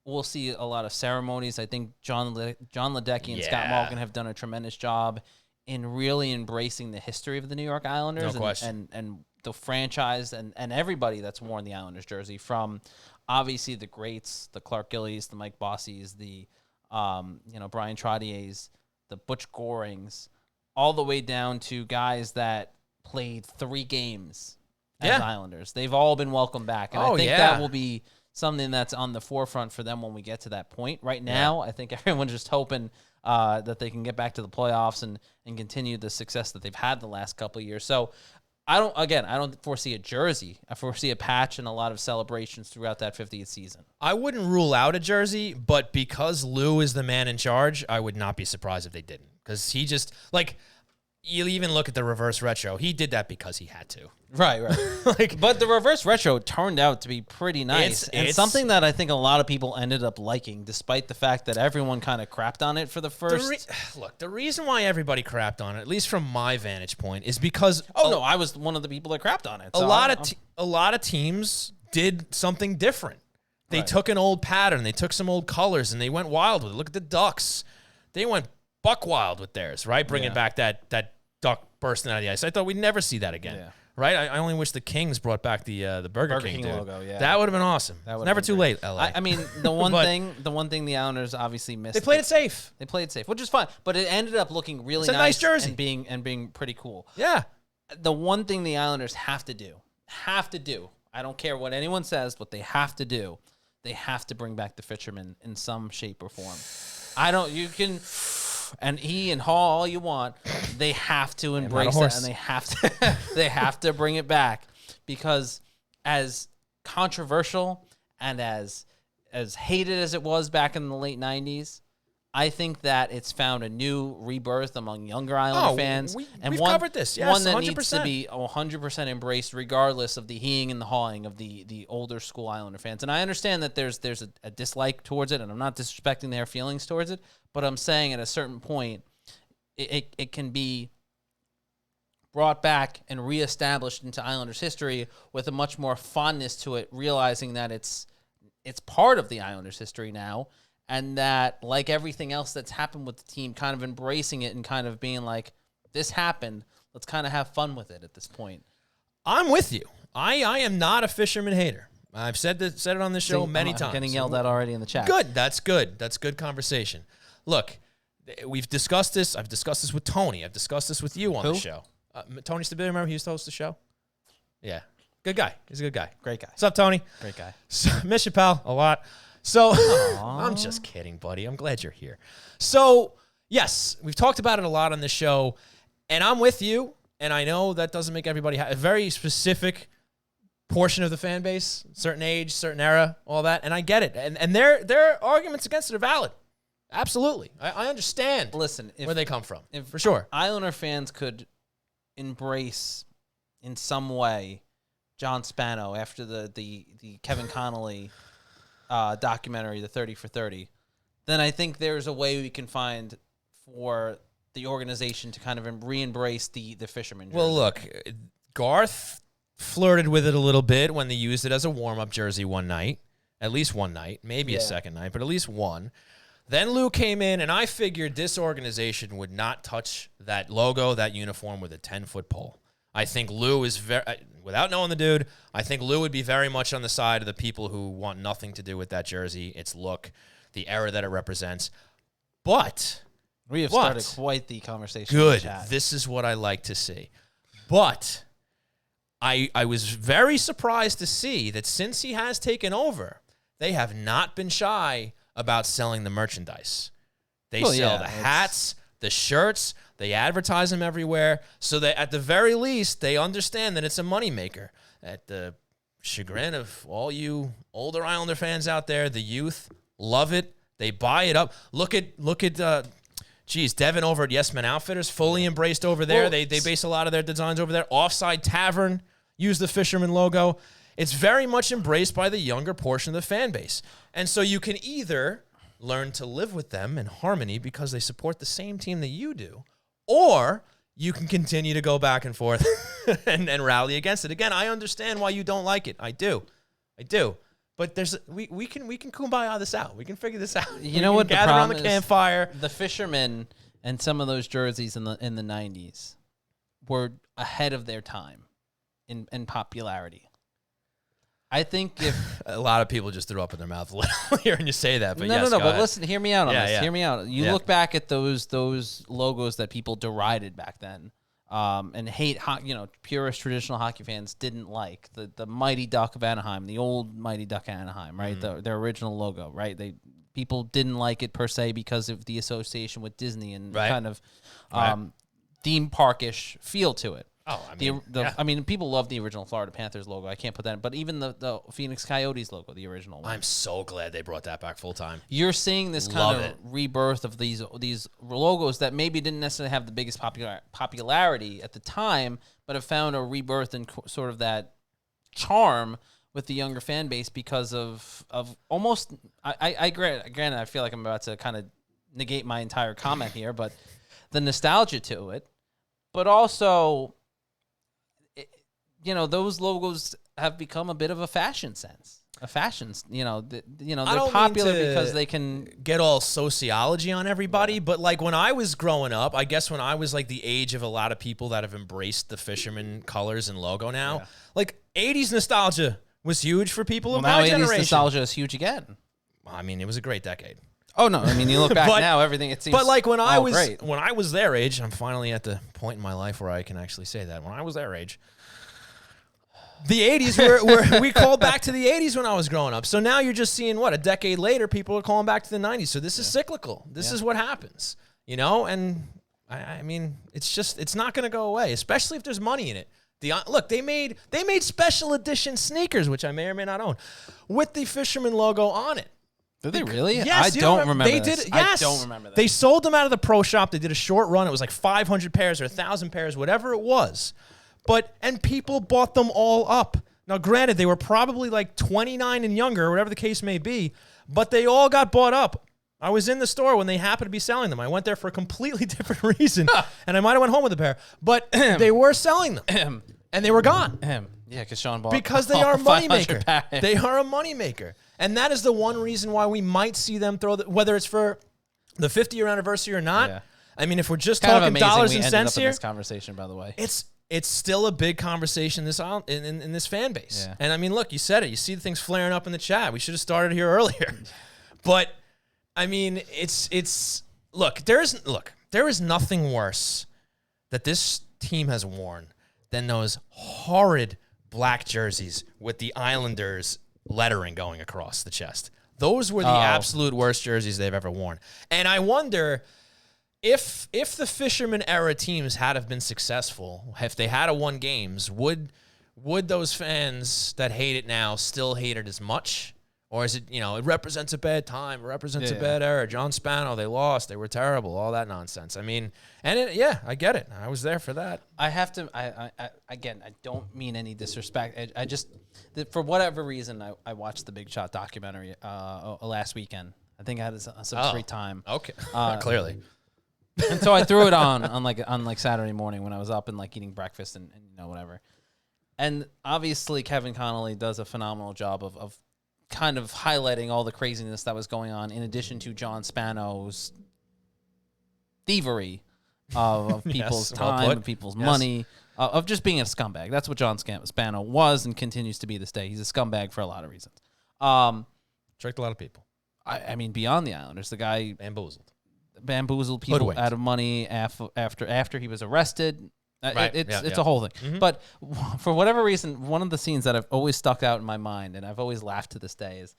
we'll see a lot of ceremonies. I think John Ledecky and Scott Malkin have done a tremendous job in really embracing the history of the New York Islanders and the franchise and everybody that's worn the Islanders jersey, from obviously the greats, the Clark Gillies, the Mike Bossies, the Brian Trottier's, the Butch Gorings, all the way down to guys that played 3 games as Islanders. They've all been welcomed back. And I think that will be something that's on the forefront for them when we get to that point. Right now, I think everyone's just hoping that they can get back to the playoffs and continue the success that they've had the last couple of years. So I don't foresee a jersey. I foresee a patch and a lot of celebrations throughout that 50th season. I wouldn't rule out a jersey, but because Lou is the man in charge, I would not be surprised if they didn't. Because he just, like, You even look at the reverse retro. He did that because he had to. Right. But the reverse retro turned out to be pretty nice. And something that I think a lot of people ended up liking, despite the fact that everyone kind of crapped on it for the first... Look, the reason why everybody crapped on it, at least from my vantage point, is because... no, I was one of the people that crapped on it. So a lot of teams did something different. They took an old pattern. They took some old colors, and they went wild with it. Look at the Ducks. They went buck wild with theirs, right? Bringing back that duck bursting out of the ice. I thought we'd never see that again. Yeah. Right? I only wish the Kings brought back the Burger King logo. Yeah, that would have been awesome. Never too late, LA. I mean, the one thing the Islanders obviously missed. They played it safe. They played it safe, which is fine. But it ended up looking really nice jersey and being pretty cool. Yeah. The one thing the Islanders have to do. I don't care what anyone says. What they have to do. They have to bring back the fisherman in some shape or form. You can. And he and Hall all you want, they have to embrace that, and they have to bring it back, because as controversial and as hated as it was back in the late 90s, I think that it's found a new rebirth among younger Islander fans. We've covered this. Yes, one that 100%. needs to be 100% embraced, regardless of the heeing and the hawing of the older school Islander fans. And I understand that there's a dislike towards it, and I'm not disrespecting their feelings towards it, but I'm saying at a certain point, it can be brought back and reestablished into Islanders history with a much more fondness to it, realizing that it's part of the Islanders history now. And that, like everything else that's happened with the team, kind of embracing it and kind of being like, this happened. Let's kind of have fun with it at this point. I'm with you. I am not a fisherman hater. I've said it on this show many times. Getting yelled at already in the chat. Good. That's good. That's good conversation. Look, we've discussed this. I've discussed this with Tony. I've discussed this with you on the show. Tony Stabile, remember he used to host the show? Yeah. Good guy. He's a good guy. Great guy. What's up, Tony? Great guy. So, miss you, pal, a lot. So, I'm just kidding, buddy. I'm glad you're here. So, yes, we've talked about it a lot on the show, and I'm with you, and I know that doesn't make everybody happy. A very specific portion of the fan base, certain age, certain era, all that, and I get it. And their arguments against it are valid. Absolutely. I understand where they come from, for sure. Islander fans could embrace, in some way, John Spano after the Kevin Connolly documentary, the 30 for 30, then I think there's a way we can find for the organization to kind of re-embrace the fisherman jersey. Well, look, Garth flirted with it a little bit when they used it as a warm-up jersey one night, at least one night, maybe a second night, but at least one. Then Lou came in, and I figured this organization would not touch that logo, that uniform, with a 10-foot pole. I think Lou is without knowing the dude, I think Lou would be very much on the side of the people who want nothing to do with that jersey, its look, the era that it represents. But we have started quite the conversation. Good. This is what I like to see. But I was very surprised to see that since he has taken over, they have not been shy about selling the merchandise. They sell the hats, the shirts. They advertise them everywhere, so that at the very least, they understand that it's a moneymaker. At the chagrin of all you older Islander fans out there, the youth love it. They buy it up. Look at Devin over at Yes Men Outfitters, fully embraced over there. Well, they base a lot of their designs over there. Offside Tavern, use the fisherman logo. It's very much embraced by the younger portion of the fan base. And so you can either learn to live with them in harmony because they support the same team that you do, or you can continue to go back and forth and rally against it. Again, I understand why you don't like it. I do. But we can kumbaya this out. We can figure this out. You know what? Gather around the campfire. The fishermen and some of those jerseys in the 90s were ahead of their time in popularity. I think if a lot of people just threw up in their mouth a little hearing you say that, but no. But listen, hear me out on this. Hear me out. You look back at those logos that people derided back then, and hate. Purist traditional hockey fans didn't like the Mighty Duck of Anaheim, the old Mighty Duck Anaheim, right? Mm-hmm. Their original logo, right? People didn't like it per se because of the association with Disney and kind of theme parkish feel to it. Oh, I mean, people love the original Florida Panthers logo. I can't put that in. But even the Phoenix Coyotes logo, the original one. I'm so glad they brought that back full time. You're seeing this kind of rebirth of these logos that maybe didn't necessarily have the biggest popularity at the time, but have found a rebirth and sort of that charm with the younger fan base because of almost. Granted, I feel like I'm about to kind of negate my entire comment here, but the nostalgia to it, but also, those logos have become a bit of a fashion sense. They're popular because they can get all sociology on everybody. But like when I was growing up, I guess when I was like the age of a lot of people that have embraced the fisherman colors and logo now, like 80s nostalgia was huge for people of my generation. 80s nostalgia is huge again. I mean, it was a great decade. Oh no! I mean, you look back now, everything it seems. But like when I was their age, I'm finally at the point in my life where I can actually say that. When I was their age, the 80s were we called back to the 80s when I was growing up. So now you're just seeing a decade later, people are calling back to the 90s. So this is cyclical. This is what happens, And I mean, it's not going to go away, especially if there's money in it. Look, they made special edition sneakers, which I may or may not own, with the Fisherman logo on it. Did they really? Yes, I don't remember they this. did. Yes. I don't remember that. They sold them out of the pro shop. They did a short run. It was like 500 pairs or 1,000 pairs, whatever it was. And people bought them all up. Now, granted, they were probably like 29 and younger, whatever the case may be, but they all got bought up. I was in the store when they happened to be selling them. I went there for a completely different reason, and I might have went home with a pair. But they were selling them, and they were gone. Yeah, because Sean bought because they are a moneymaker. They are a moneymaker. And that is the one reason why we might see them throw whether it's for the 50-year anniversary or not. Yeah. I mean, if we're just talking dollars and cents here, this conversation, by the way, it's still a big conversation in this fan base. Yeah. And I mean, look, you said it. You see the things flaring up in the chat. We should have started here earlier. But I mean, there is nothing worse that this team has worn than those horrid black jerseys with the Islanders lettering going across the chest. Those were the absolute worst jerseys they've ever worn. And I wonder if the Fisherman era teams had have been successful, if they had won games, would those fans that hate it now still hate it as much? Or is it, it represents a bad time, it represents a bad era. John Spano, they lost, they were terrible, all that nonsense. I mean, I get it. I was there for that. I have to, again, I don't mean any disrespect. I just, for whatever reason, I watched the Big Shot documentary last weekend. I think I had some free time. Okay, clearly. And so I threw it on Saturday morning when I was up and like eating breakfast and whatever. And obviously Kevin Connolly does a phenomenal job of kind of highlighting all the craziness that was going on in addition to John Spano's thievery of people's time, of people's money, of just being a scumbag. That's what John Spano was and continues to be this day. He's a scumbag for a lot of reasons. Tricked a lot of people. I mean, beyond the Islanders, the guy bamboozled people Hoodwinked. Out of money after he was arrested. Right. It's a whole thing. Mm-hmm. But for whatever reason, one of the scenes that have always stuck out in my mind, and I've always laughed to this day, is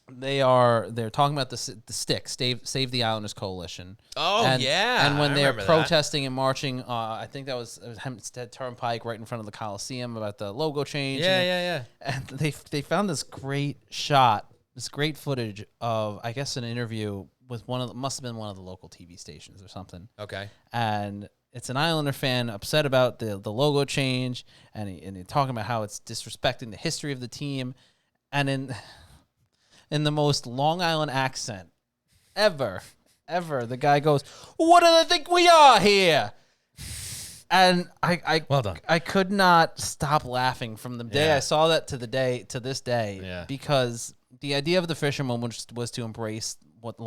they're talking about the stick, Save the Islanders Coalition. Oh, and when they're protesting and marching, I think that was Hempstead Turnpike right in front of the Coliseum about the logo change. Yeah. And they found this great shot, this great footage of, I guess, an interview with must have been one of the local TV stations or something. Okay. And it's an Islander fan upset about the logo change, and he's talking about how it's disrespecting the history of the team. And in the most Long Island accent ever, the guy goes, "What do they think we are here?" And well done. I could not stop laughing from the day I saw that to this day, because the idea of the Fisherman was to embrace what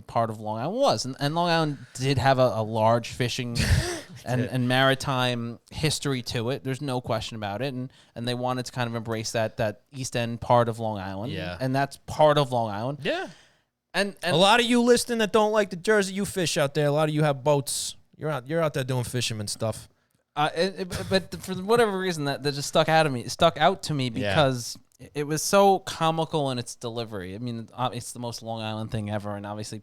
part of Long Island was. And Long Island did have a large fishing and maritime history to it. There's no question about it. And they wanted to kind of embrace that East End part of Long Island. Yeah. And that's part of Long Island. Yeah. And a lot of you listening that don't like the jersey, you fish out there. A lot of you have boats. You're out there doing fisherman stuff. But for whatever reason, that just stuck out to me because it was so comical in its delivery. I mean, it's the most Long Island thing ever, and obviously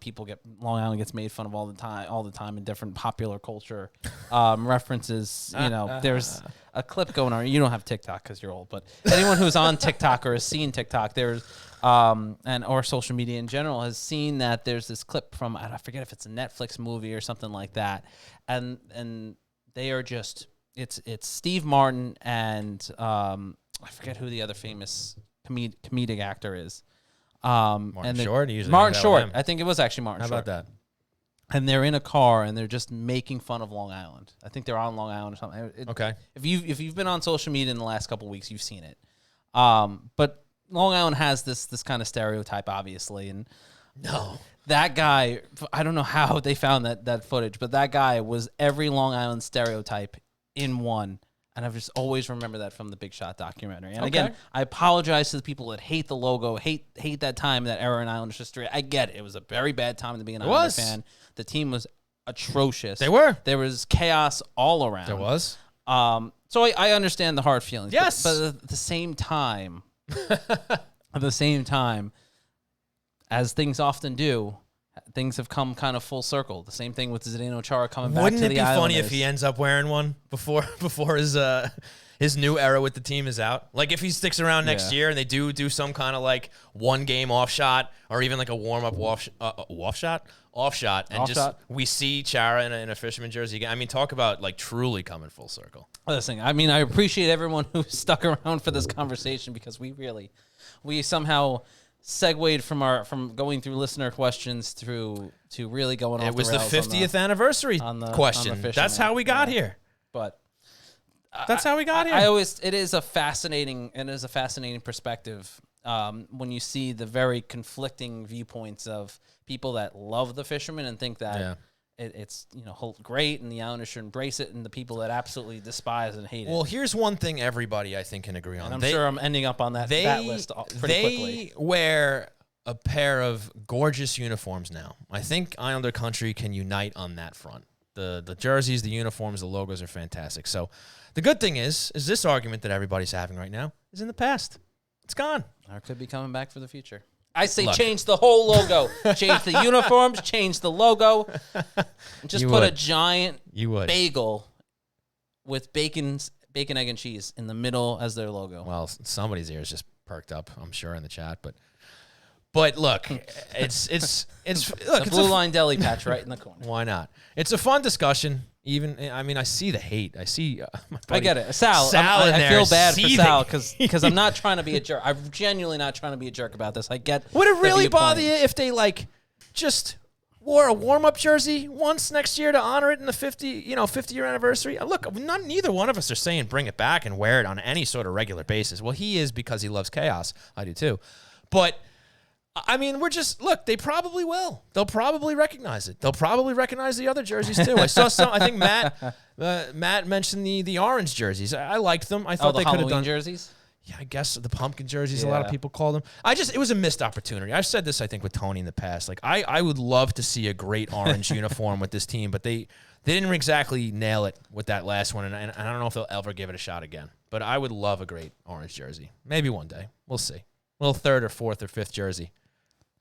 Long Island gets made fun of all the time in different popular culture references. You know, there's a clip going on. You don't have TikTok because you're old, but anyone who's on TikTok or has seen TikTok, there's or social media in general has seen that there's this clip from, I forget if it's a Netflix movie or something like that, and they are just it's Steve Martin and I forget who the other famous comedic actor is. Martin Short? Martin Short. I think it was actually Martin Short. How about that? And they're in a car and they're just making fun of Long Island. I think they're on Long Island or something. Okay. If you've been on social media in the last couple of weeks, you've seen it. But Long Island has this kind of stereotype, obviously, and that guy. I don't know how they found that footage, but that guy was every Long Island stereotype in one. And I've just always remember that from the Big Shot documentary. And again, I apologize to the people that hate the logo, hate that time, that era in Islanders history. I get it. It was a very bad time to be an Islander fan. The team was atrocious. They were. There was chaos all around. There was. So I understand the hard feelings. Yes. But at the same time, as things often do, things have come kind of full circle. The same thing with Zdeno Chara coming back to the Islanders. Wouldn't it be funny if he ends up wearing one before his new era with the team is out? Like if he sticks around next year and they do some kind of like one game off shot or even like a warm up off shot, and we see Chara in a fisherman jersey again. I mean, talk about like truly coming full circle. Listen, I mean, I appreciate everyone who stuck around for this conversation because we somehow segued from going through listener questions to really going off. It was the the rails 50th anniversary question. That's how we got here. But that's how we got here. It is a fascinating perspective when you see the very conflicting viewpoints of people that love the fishermen and think that it's great and the Islanders should embrace it, and the people that absolutely despise and hate it. Well, here's one thing everybody I think can agree on. And I'm sure I'm ending up on that list pretty quickly. They wear a pair of gorgeous uniforms now. I think Islander country can unite on that front. The jerseys, the uniforms, the logos are fantastic. So the good thing is this argument that everybody's having right now is in the past. It's gone. Or it could be coming back for the future. I say change the whole logo. Change the uniforms, change the logo. And just put a giant bagel with bacon, egg, and cheese in the middle as their logo. Well, somebody's ears just perked up, I'm sure, in the chat. But look, it's the Blue Line Deli patch right in the corner. Why not? It's a fun discussion. I see the hate. I see. I get it. Sal I feel bad for Sal because I'm not trying to be a jerk. I'm genuinely not trying to be a jerk about this. I get. Would it really bother you if they just wore a warm-up jersey once next year to honor it in the 50-year anniversary? Look, neither one of us are saying bring it back and wear it on any sort of regular basis. Well, he is because he loves chaos. I do too, but. I mean, they probably will. They'll probably recognize it. They'll probably recognize the other jerseys, too. I saw I think Matt mentioned the orange jerseys. I liked them. I thought they could have done jerseys? Yeah, I guess the pumpkin jerseys, a lot of people call them. It was a missed opportunity. I've said this, I think, with Tony in the past. Like, I would love to see a great orange uniform with this team, but they didn't exactly nail it with that last one, and I don't know if they'll ever give it a shot again. But I would love a great orange jersey. Maybe one day. We'll see. A little third or fourth or fifth jersey.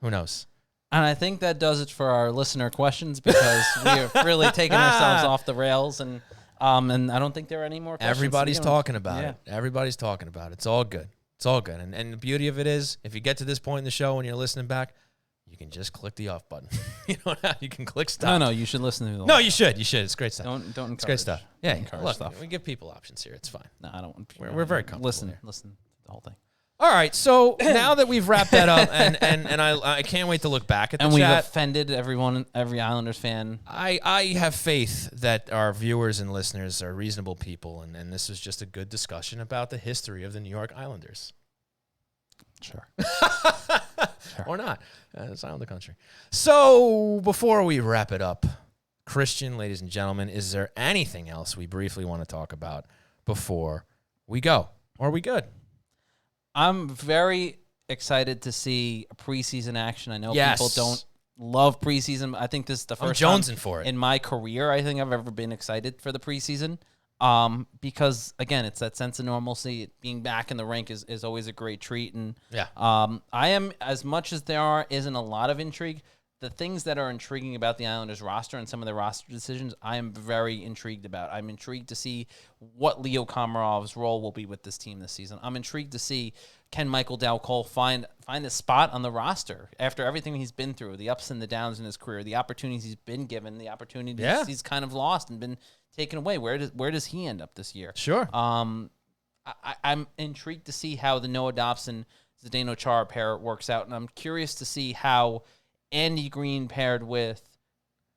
Who knows? And I think that does it for our listener questions because we have really taken ourselves off the rails, and I don't think there are any more questions. Everybody's talking about it. Everybody's talking about it. It's all good. It's all good. And the beauty of it is, if you get to this point in the show and you're listening back, you can just click the off button. You can click stop. No, you should listen to the No, you should. You should. It's great stuff. Don't encourage. It's great stuff. Yeah, look, stuff. we give people options here. It's fine. No, I don't want. We're very comfortable. Listen to the whole thing. All right, so now that we've wrapped that up, and I can't wait to look back at the chat. And we've offended every Islanders fan. I have faith that our viewers and listeners are reasonable people, and this is just a good discussion about the history of the New York Islanders. Sure. Or not. It's Islander country. So before we wrap it up, Christian, ladies and gentlemen, is there anything else we briefly want to talk about before we go? Or are we good? I'm very excited to see preseason action. I know people don't love preseason. I think this is the first time for it. in my career I think I've ever been excited for the preseason. Because again, it's that sense of normalcy. Being back in the rink is always a great treat. And Yeah. I am, as much as there isn't a lot of intrigue, the things that are intriguing about the Islanders roster and some of their roster decisions, I am very intrigued about. I'm intrigued to see what Leo Komarov's role will be with this team this season. I'm intrigued to see, can Michael Dal-Cole find a spot on the roster after everything he's been through, the ups and the downs in his career, the opportunities he's been given, the opportunities he's kind of lost and been taken away. Where does he end up this year? Sure. I'm intrigued to see how the Noah Dobson Zdeno Chara pair works out, and I'm curious to see how Andy Green paired with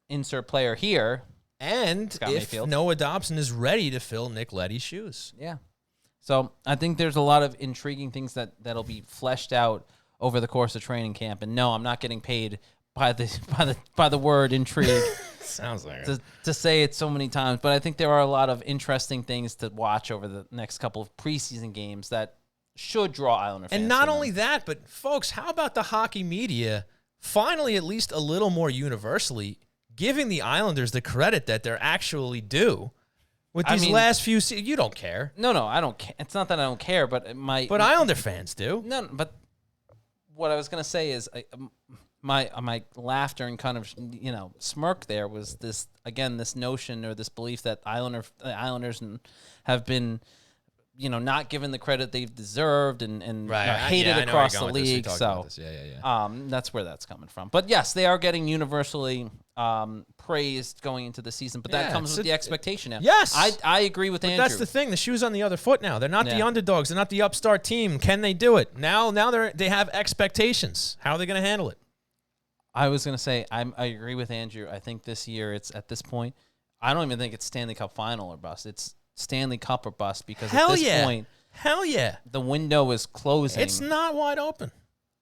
insert player here. And Scott if Mayfield. Noah Dobson is ready to fill Nick Leddy's shoes. Yeah. So I think there's a lot of intriguing things that'll be fleshed out over the course of training camp. And no, I'm not getting paid by the word intrigue Sounds like it. to say it so many times. But I think there are a lot of interesting things to watch over the next couple of preseason games that should draw Islander fans. And not to them. only that, but folks, how about the hockey media finally, at least a little more universally, giving the Islanders the credit that they're actually due with these last few seasons? You don't care. No, I don't care. It's not that I don't care, but But Islander fans do. No, but what I was gonna say is my laughter and kind of smirk there was this notion or this belief that Islanders have been not given the credit they've deserved and hated across the league. So that's where that's coming from. But yes, they are getting universally praised going into the season, but that comes with the expectation now. Yes. I agree with Andrew. That's the thing. The shoe's on the other foot now. They're not the underdogs. They're not the upstart team. Can they do it? Now they have expectations. How are they going to handle it? I was going to say, I agree with Andrew. I think this year it's at this point, I don't even think it's Stanley Cup final or bust. It's Stanley Cup or bust because at this point, the window is closing. It's not wide open.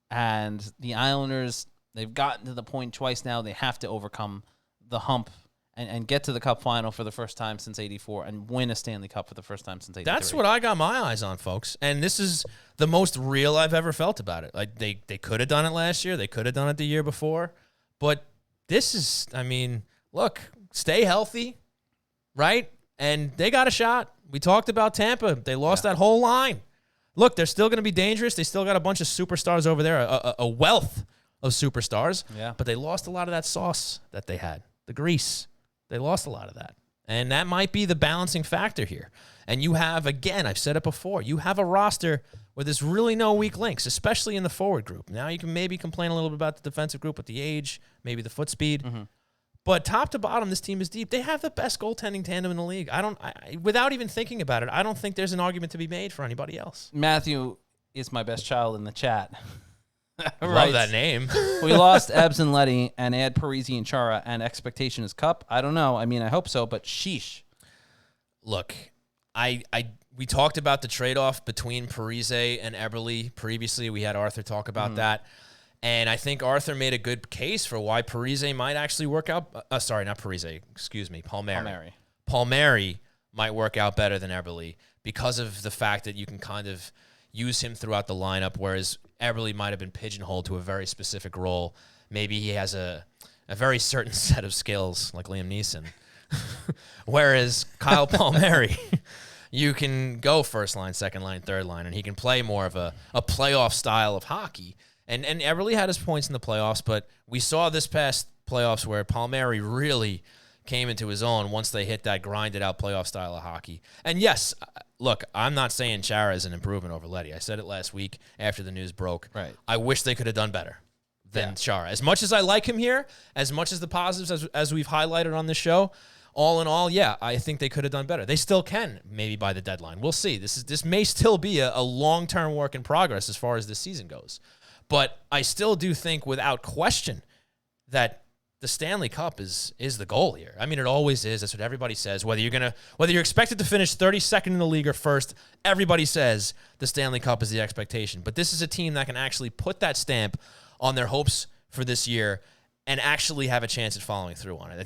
And the Islanders, they've gotten to the point twice now. They have to overcome the hump and get to the Cup final for the first time since '84 and win a Stanley Cup for the first time since '83. That's what I got my eyes on, folks. And this is the most real I've ever felt about it. Like they could have done it last year. They could have done it the year before. But this is, look, stay healthy, right? And they got a shot. We talked about Tampa. They lost that whole line. Look, they're still going to be dangerous. They still got a bunch of superstars over there, a wealth of superstars. Yeah. But they lost a lot of that sauce that they had, the grease. They lost a lot of that. And that might be the balancing factor here. And you have, again, I've said it before, you have a roster where there's really no weak links, especially in the forward group. Now you can maybe complain a little bit about the defensive group with the age, maybe the foot speed. Mm-hmm. But top to bottom, this team is deep. They have the best goaltending tandem in the league. Without even thinking about it, I don't think there's an argument to be made for anybody else. Matthew is my best child in the chat. Love that name. We lost Ebbs and Letty and add Parisi and Chara, and expectation is Cup. I don't know. I hope so, but sheesh. Look, we talked about the trade-off between Parise and Eberle previously. We had Arthur talk about that. And I think Arthur made a good case for why Parise might actually work out. Sorry, not Parise. Excuse me, Palmieri. Palmieri might work out better than Eberle because of the fact that you can kind of use him throughout the lineup, whereas Eberle might have been pigeonholed to a very specific role. Maybe he has a very certain set of skills, like Liam Neeson. Whereas Kyle Palmieri, you can go first line, second line, third line, and he can play more of a playoff style of hockey. And Eberle had his points in the playoffs, but we saw this past playoffs where Palmieri really came into his own once they hit that grinded-out playoff style of hockey. And yes, look, I'm not saying Chara is an improvement over Leddy. I said it last week after the news broke. Right. I wish they could have done better than Chara. As much as I like him here, as much as the positives as we've highlighted on this show, all in all, I think they could have done better. They still can, maybe by the deadline. We'll see. This may still be a long-term work in progress as far as this season goes. But I still do think, without question, that the Stanley Cup is the goal here. It always is. That's what everybody says. Whether you're expected to finish 32nd in the league or first, everybody says the Stanley Cup is the expectation. But this is a team that can actually put that stamp on their hopes for this year and actually have a chance at following through on it.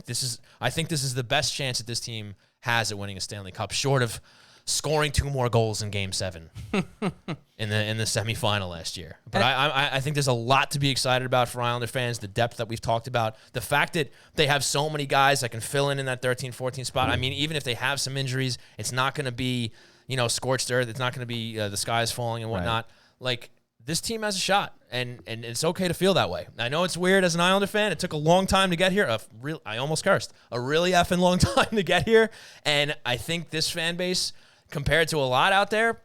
I think this is the best chance that this team has at winning a Stanley Cup, short of scoring 2 more goals in Game 7 in the semifinal last year. But I think there's a lot to be excited about for Islander fans, the depth that we've talked about, the fact that they have so many guys that can fill in that 13-14 spot. I mean, even if they have some injuries, it's not going to be, scorched earth. It's not going to be the skies falling and whatnot. Like, this team has a shot, and it's okay to feel that way. I know it's weird as an Islander fan. It took a long time to get here. I almost cursed. A really effing long time to get here. And I think this fan base, compared to a lot out there,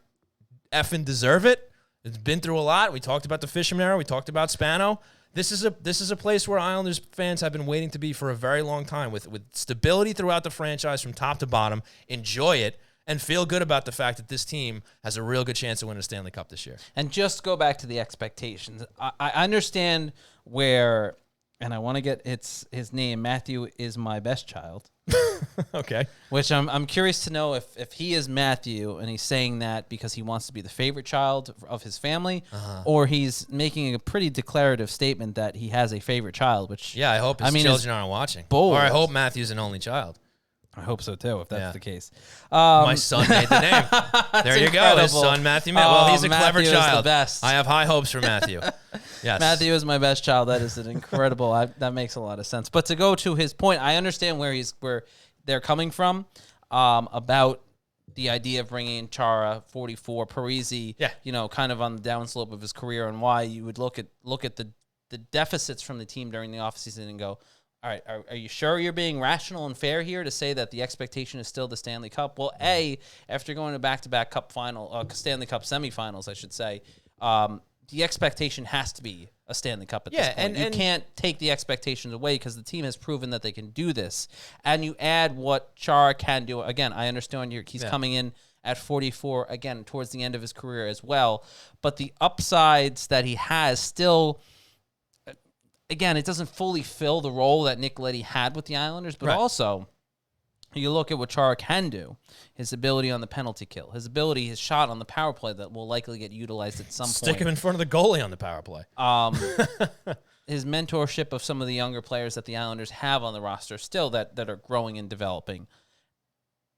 effing deserve it. It's been through a lot. We talked about the Fisherman era. We talked about Spano. This is a place where Islanders fans have been waiting to be for a very long time, with stability throughout the franchise from top to bottom. Enjoy it. And feel good about the fact that this team has a real good chance to win a Stanley Cup this year. And just go back to the expectations. I understand where, and I want to get his name. Matthew is my best child. Okay. Which I'm curious to know if he is Matthew and he's saying that because he wants to be the favorite child of his family, or he's making a pretty declarative statement that he has a favorite child. Which I hope his children aren't watching. Bold. Or I hope Matthew's an only child. I hope so, too, if that's the case. My son made the name. There you go. His son, Matthew. Well, he's a clever child. The best. I have high hopes for Matthew. Yes. Matthew is my best child. That is an incredible. That makes a lot of sense. But to go to his point, I understand where they're coming from about the idea of bringing in Chara, 44, Parisi, kind of on the downslope of his career, and why you would look at the deficits from the team during the offseason and go, all right, are you sure you're being rational and fair here to say that the expectation is still the Stanley Cup? Well, after going to back-to-back Stanley Cup semifinals, I should say, the expectation has to be a Stanley Cup at this point. You can't take the expectations away because the team has proven that they can do this. And you add what Chara can do. Again, I understand he's coming in at 44, again, towards the end of his career as well. But the upsides that he has still... Again, it doesn't fully fill the role that Nick Leddy had with the Islanders, but also you look at what Chara can do, his ability on the penalty kill, his shot on the power play that will likely get utilized at some point. Stick him in front of the goalie on the power play. His mentorship of some of the younger players that the Islanders have on the roster still that are growing and developing.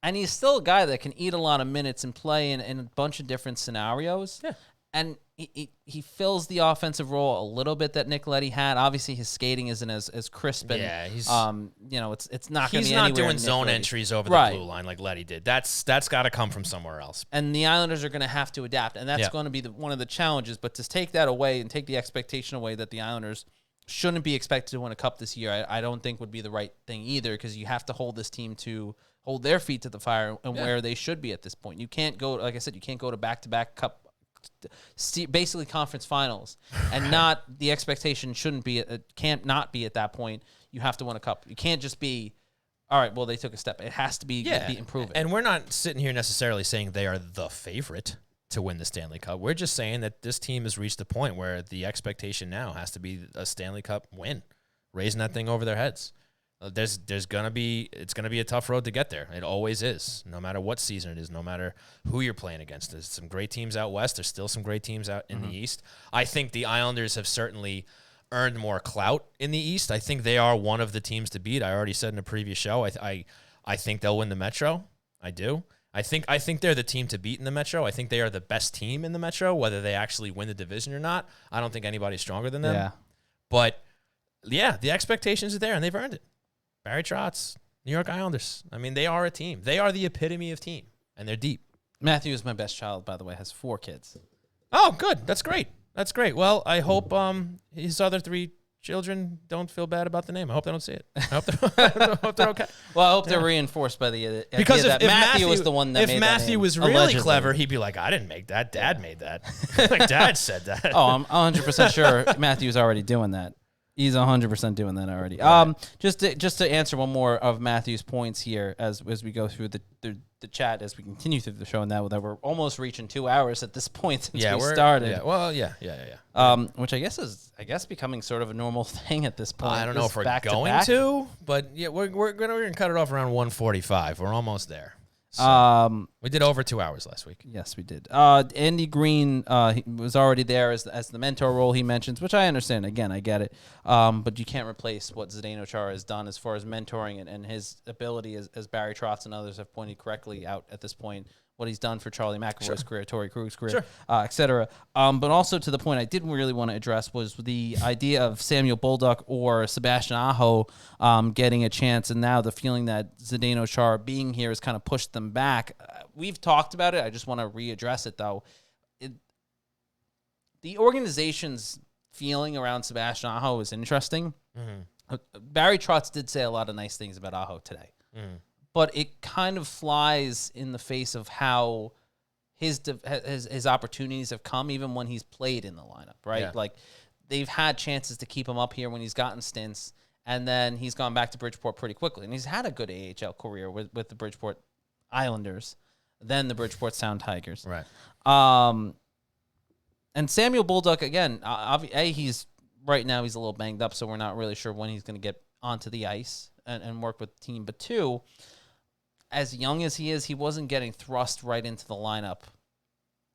And he's still a guy that can eat a lot of minutes and play in a bunch of different scenarios. Yeah. And he fills the offensive role a little bit that Nick Leddy had. Obviously, his skating isn't as crisp and he's it's not going to be he's not doing zone entries over the blue line like Leddy did. That's got to come from somewhere else. And the Islanders are going to have to adapt, and that's going to be one of the challenges. But to take that away and take the expectation away that the Islanders shouldn't be expected to win a cup this year, I don't think would be the right thing either, because you have to hold this team to hold their feet to the fire and where they should be at this point. You can't go, like I said, you can't go to back-to-back cup. Basically conference finals, and not the expectation can't not be at that point. You have to win a cup. You can't just be, all right, well, they took a step. It has to be improving. And we're not sitting here necessarily saying they are the favorite to win the Stanley Cup. We're just saying that this team has reached the point where the expectation now has to be a Stanley Cup win, raising that thing over their heads. It's gonna be a tough road to get there. It always is, no matter what season it is, no matter who you're playing against. There's some great teams out west. There's still some great teams out in the East. I think the Islanders have certainly earned more clout in the East. I think they are one of the teams to beat. I already said in a previous show, I think they'll win the Metro. I do. I think they're the team to beat in the Metro. I think they are the best team in the Metro, whether they actually win the division or not. I don't think anybody's stronger than them. Yeah. But yeah, the expectations are there, and they've earned it. Barry Trotz, New York Islanders. I mean, they are a team. They are the epitome of team, and they're deep. Matthew is my best child, by the way, has 4 kids. Oh, good. That's great. That's great. Well, I hope his other 3 children don't feel bad about the name. I hope they don't see it. I hope they're okay. Well, I hope they're reinforced by the because if Matthew was the one that made that name. If Matthew was really allegedly clever, he'd be like, I didn't make that. Dad made that. Like, Dad said that. Oh, I'm 100% sure Matthew's already doing that. He's 100% doing that already. Just to answer one more of Matthew's points here as we go through the chat, as we continue through the show, now that we're almost reaching 2 hours at this point since we started. Yeah, well, yeah. Which I guess is becoming sort of a normal thing at this point. I don't know if we're going to, but yeah, we're gonna cut it off around 1:45. We're almost there. So, we did over 2 hours last week. Yes, we did. Andy Green he was already there as the mentor role he mentions, which I understand. Again, I get it. But you can't replace what Zdeno Chara has done as far as mentoring and his ability, as Barry Trotz and others have pointed correctly out at this point, what he's done for Charlie McAvoy's career, Torrey Krug's career, Sure. et cetera. But also to the point I didn't really want to address was the idea of Samuel Bolduc or Sebastian Aho getting a chance, and now the feeling that Zdeno Chara being here has kind of pushed them back. We've talked about it. I just want to readdress it, though. The organization's feeling around Sebastian Aho is interesting. Mm-hmm. Barry Trotz did say a lot of nice things about Aho today. Mm. But it kind of flies in the face of how his opportunities have come, even when he's played in the lineup, right? Yeah. Like, they've had chances to keep him up here when he's gotten stints, and then he's gone back to Bridgeport pretty quickly. And he's had a good AHL career with the Bridgeport Islanders, then the Bridgeport Sound Tigers. Right. And Samuel Bolduc, again, he's right now he's a little banged up, so we're not really sure when he's going to get onto the ice and work with the team. But two, as young as he is, he wasn't getting thrust right into the lineup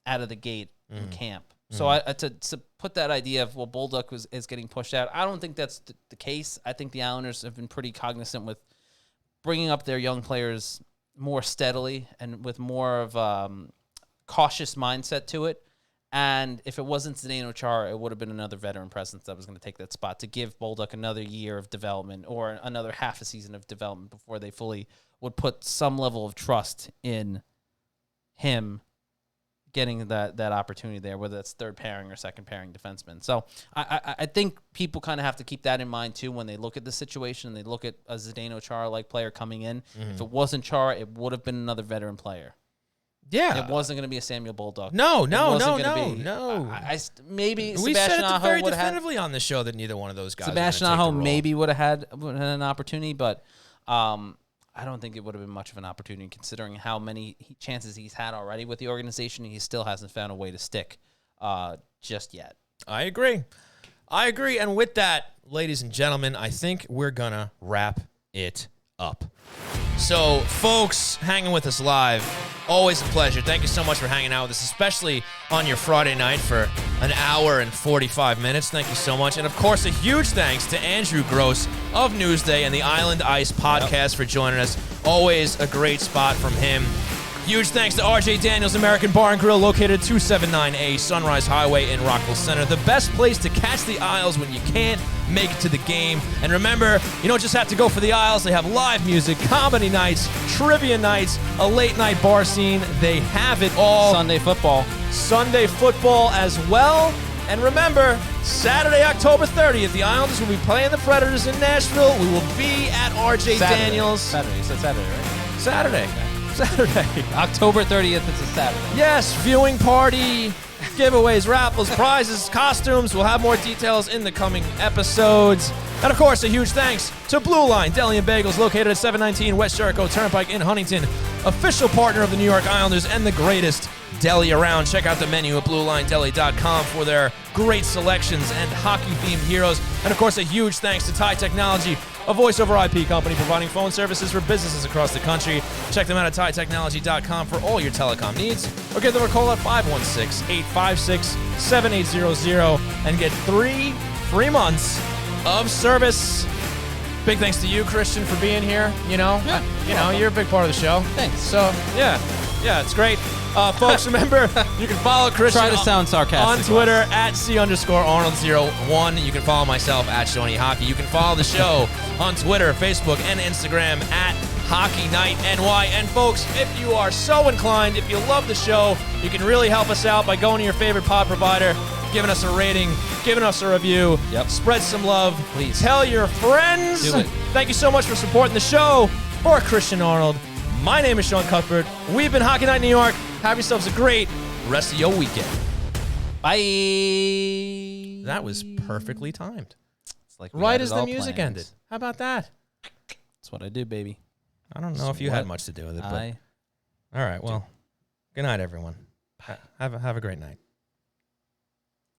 out of the gate in camp. So to put that idea of, well, Bolduc is getting pushed out, I don't think that's the case. I think the Islanders have been pretty cognizant with bringing up their young players more steadily and with more of cautious mindset to it. And if it wasn't Zdeno Chara, it would have been another veteran presence that was going to take that spot to give Bolduc another year of development or another half a season of development before they fully would put some level of trust in him getting that opportunity there, whether that's third pairing or second pairing defenseman. So I think people kind of have to keep that in mind too when they look at the situation and they look at a Zdeno Chara-like player coming in. Mm-hmm. If it wasn't Chara, it would have been another veteran player. Yeah. It wasn't going to be a Samuel Bolduc. No. Maybe we Sebastian said it Aho very would have definitively on the show that neither one of those guys. Sebastian Aho maybe would have had an opportunity, but I don't think it would have been much of an opportunity considering how many chances he's had already with the organization. He still hasn't found a way to stick just yet. I agree. And with that, ladies and gentlemen, I think we're going to wrap it up. So, folks, hanging with us live, always a pleasure. Thank you so much for hanging out with us, especially on your Friday night for an hour and 45 minutes. Thank you so much. And, of course, a huge thanks to Andrew Gross of Newsday and the Island Ice podcast for joining us. Always a great spot from him. Huge thanks to RJ Daniels American Bar and Grill, located at 279A Sunrise Highway in Rockville Center. The best place to catch the Isles when you can't make it to the game. And remember, you don't just have to go for the Isles. They have live music, comedy nights, trivia nights, a late night bar scene. They have it all. Sunday football as well. And remember, Saturday, October 30th, the Islanders will be playing the Predators in Nashville. We will be at RJ Daniels. Saturday. You said Saturday, right? Saturday. October 30th, it's a Saturday. Yes, viewing party, giveaways, raffles, prizes, costumes. We'll have more details in the coming episodes. And, of course, a huge thanks to Blue Line Deli and Bagels, located at 719 West Jericho Turnpike in Huntington, official partner of the New York Islanders and the greatest deli around. Check out the menu at BlueLineDeli.com for their great selections and hockey-themed heroes. And, of course, a huge thanks to Ty Technology, a voice-over IP company providing phone services for businesses across the country. Check them out at TyTechnology.com for all your telecom needs, or give them a call at 516-856-7800 and get 3 free months of service. Big thanks to you, Christian, for being here. You're a big part of the show. Thanks. So, yeah, it's great. Folks, remember, you can follow Christian Try to sound sarcastic on Twitter at @C_Arnold01. You can follow myself at Shawnee Hockey. You can follow the show on Twitter, Facebook, and Instagram at Hockey Night NY. And folks, if you are so inclined, if you love the show, you can really help us out by going to your favorite pod provider, giving us a rating, giving us a review. Yep. Spread some love. Please. Tell your friends. Do it. Thank you so much for supporting the show. For Christian Arnold, my name is Sean Cuthbert. We've been Hockey Night New York. Have yourselves a great rest of your weekend. Bye. That was perfectly timed. It's like we Right had as it the all music planned. ended. How about that? That's what I do, baby. I don't know if you had much to do with it, but all right. Well, good night, everyone. Have a great night.